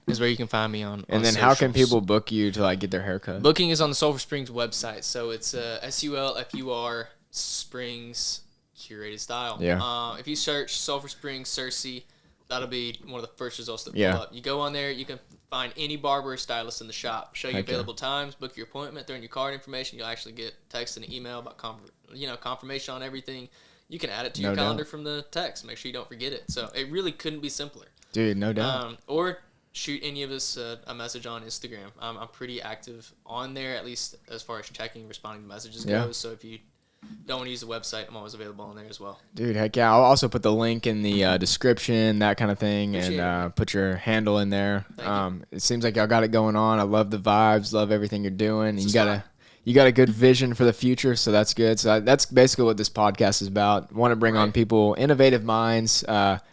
is where you can find me on. And then socials. How can people book you to like get their haircut? Booking is on the Sulfursprings website, so it's SULFUR Springs Curated Style. Yeah. If you search Sulfursprings Searcy, that'll be one of the first results that pull up. You go on there, you can find any barber or stylist in the shop, show you available times, book your appointment, throw in your card information. You'll actually get text and an email about confirmation on everything. You can add it to your calendar from the text. Make sure you don't forget it. So it really couldn't be simpler. Dude, no doubt. Or shoot any of us a message on Instagram. I'm pretty active on there, at least as far as checking, responding to messages goes. So if you don't want to use the website, I'm always available on there as well. Dude, heck yeah. I'll also put the link in the description, that kind of thing, and put your handle in there. It seems like y'all got it going on. I love the vibes, love everything you're doing. And you got a good vision for the future, so that's good. So that's basically what this podcast is about. Want to bring on people, innovative minds,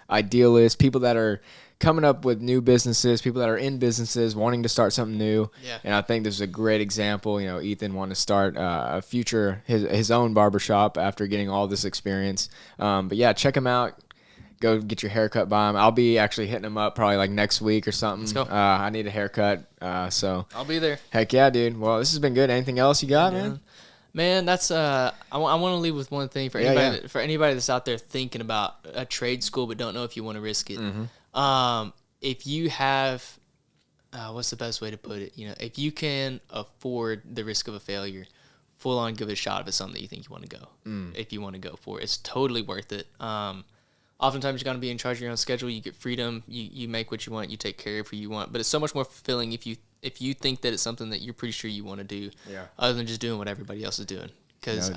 idealists, people that are coming up with new businesses, people that are in businesses wanting to start something new. Yeah. And I think this is a great example. Ethan wanted to start his own barbershop after getting all this experience. But yeah, check him out. Go get your haircut by him. I'll be actually hitting him up probably like next week or something. Let's go. I need a haircut. So I'll be there. Heck yeah, dude. Well, this has been good. Anything else you got, man? Man, that's I want to leave with one thing for anybody for anybody that's out there thinking about a trade school but don't know if you want to risk it. If you have what's the best way to put it? If you can afford the risk of a failure, full on give it a shot if it's something that you think you want to go. If you want to go for it, it's totally worth it. Oftentimes you're going to be in charge of your own schedule. You get freedom. You make what you want. You take care of who you want. But it's so much more fulfilling if you think that it's something that you're pretty sure you want to do, other than just doing what everybody else is doing. Because,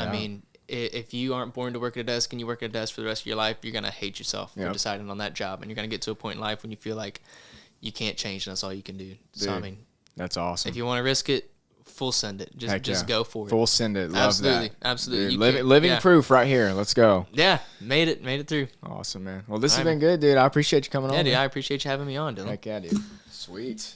if you aren't born to work at a desk and you work at a desk for the rest of your life, you're going to hate yourself for deciding on that job. And you're going to get to a point in life when you feel like you can't change and that's all you can do. Dude, so, I mean, that's awesome. If you want to risk it, full send it. Just go for it. Full send it. Love that. Absolutely. Living proof right here. Let's go. Yeah. Made it through. Awesome, man. Well, this has been good, dude. I appreciate you coming on. Yeah, dude. I appreciate you having me on, Dylan. Heck yeah, dude. Sweet.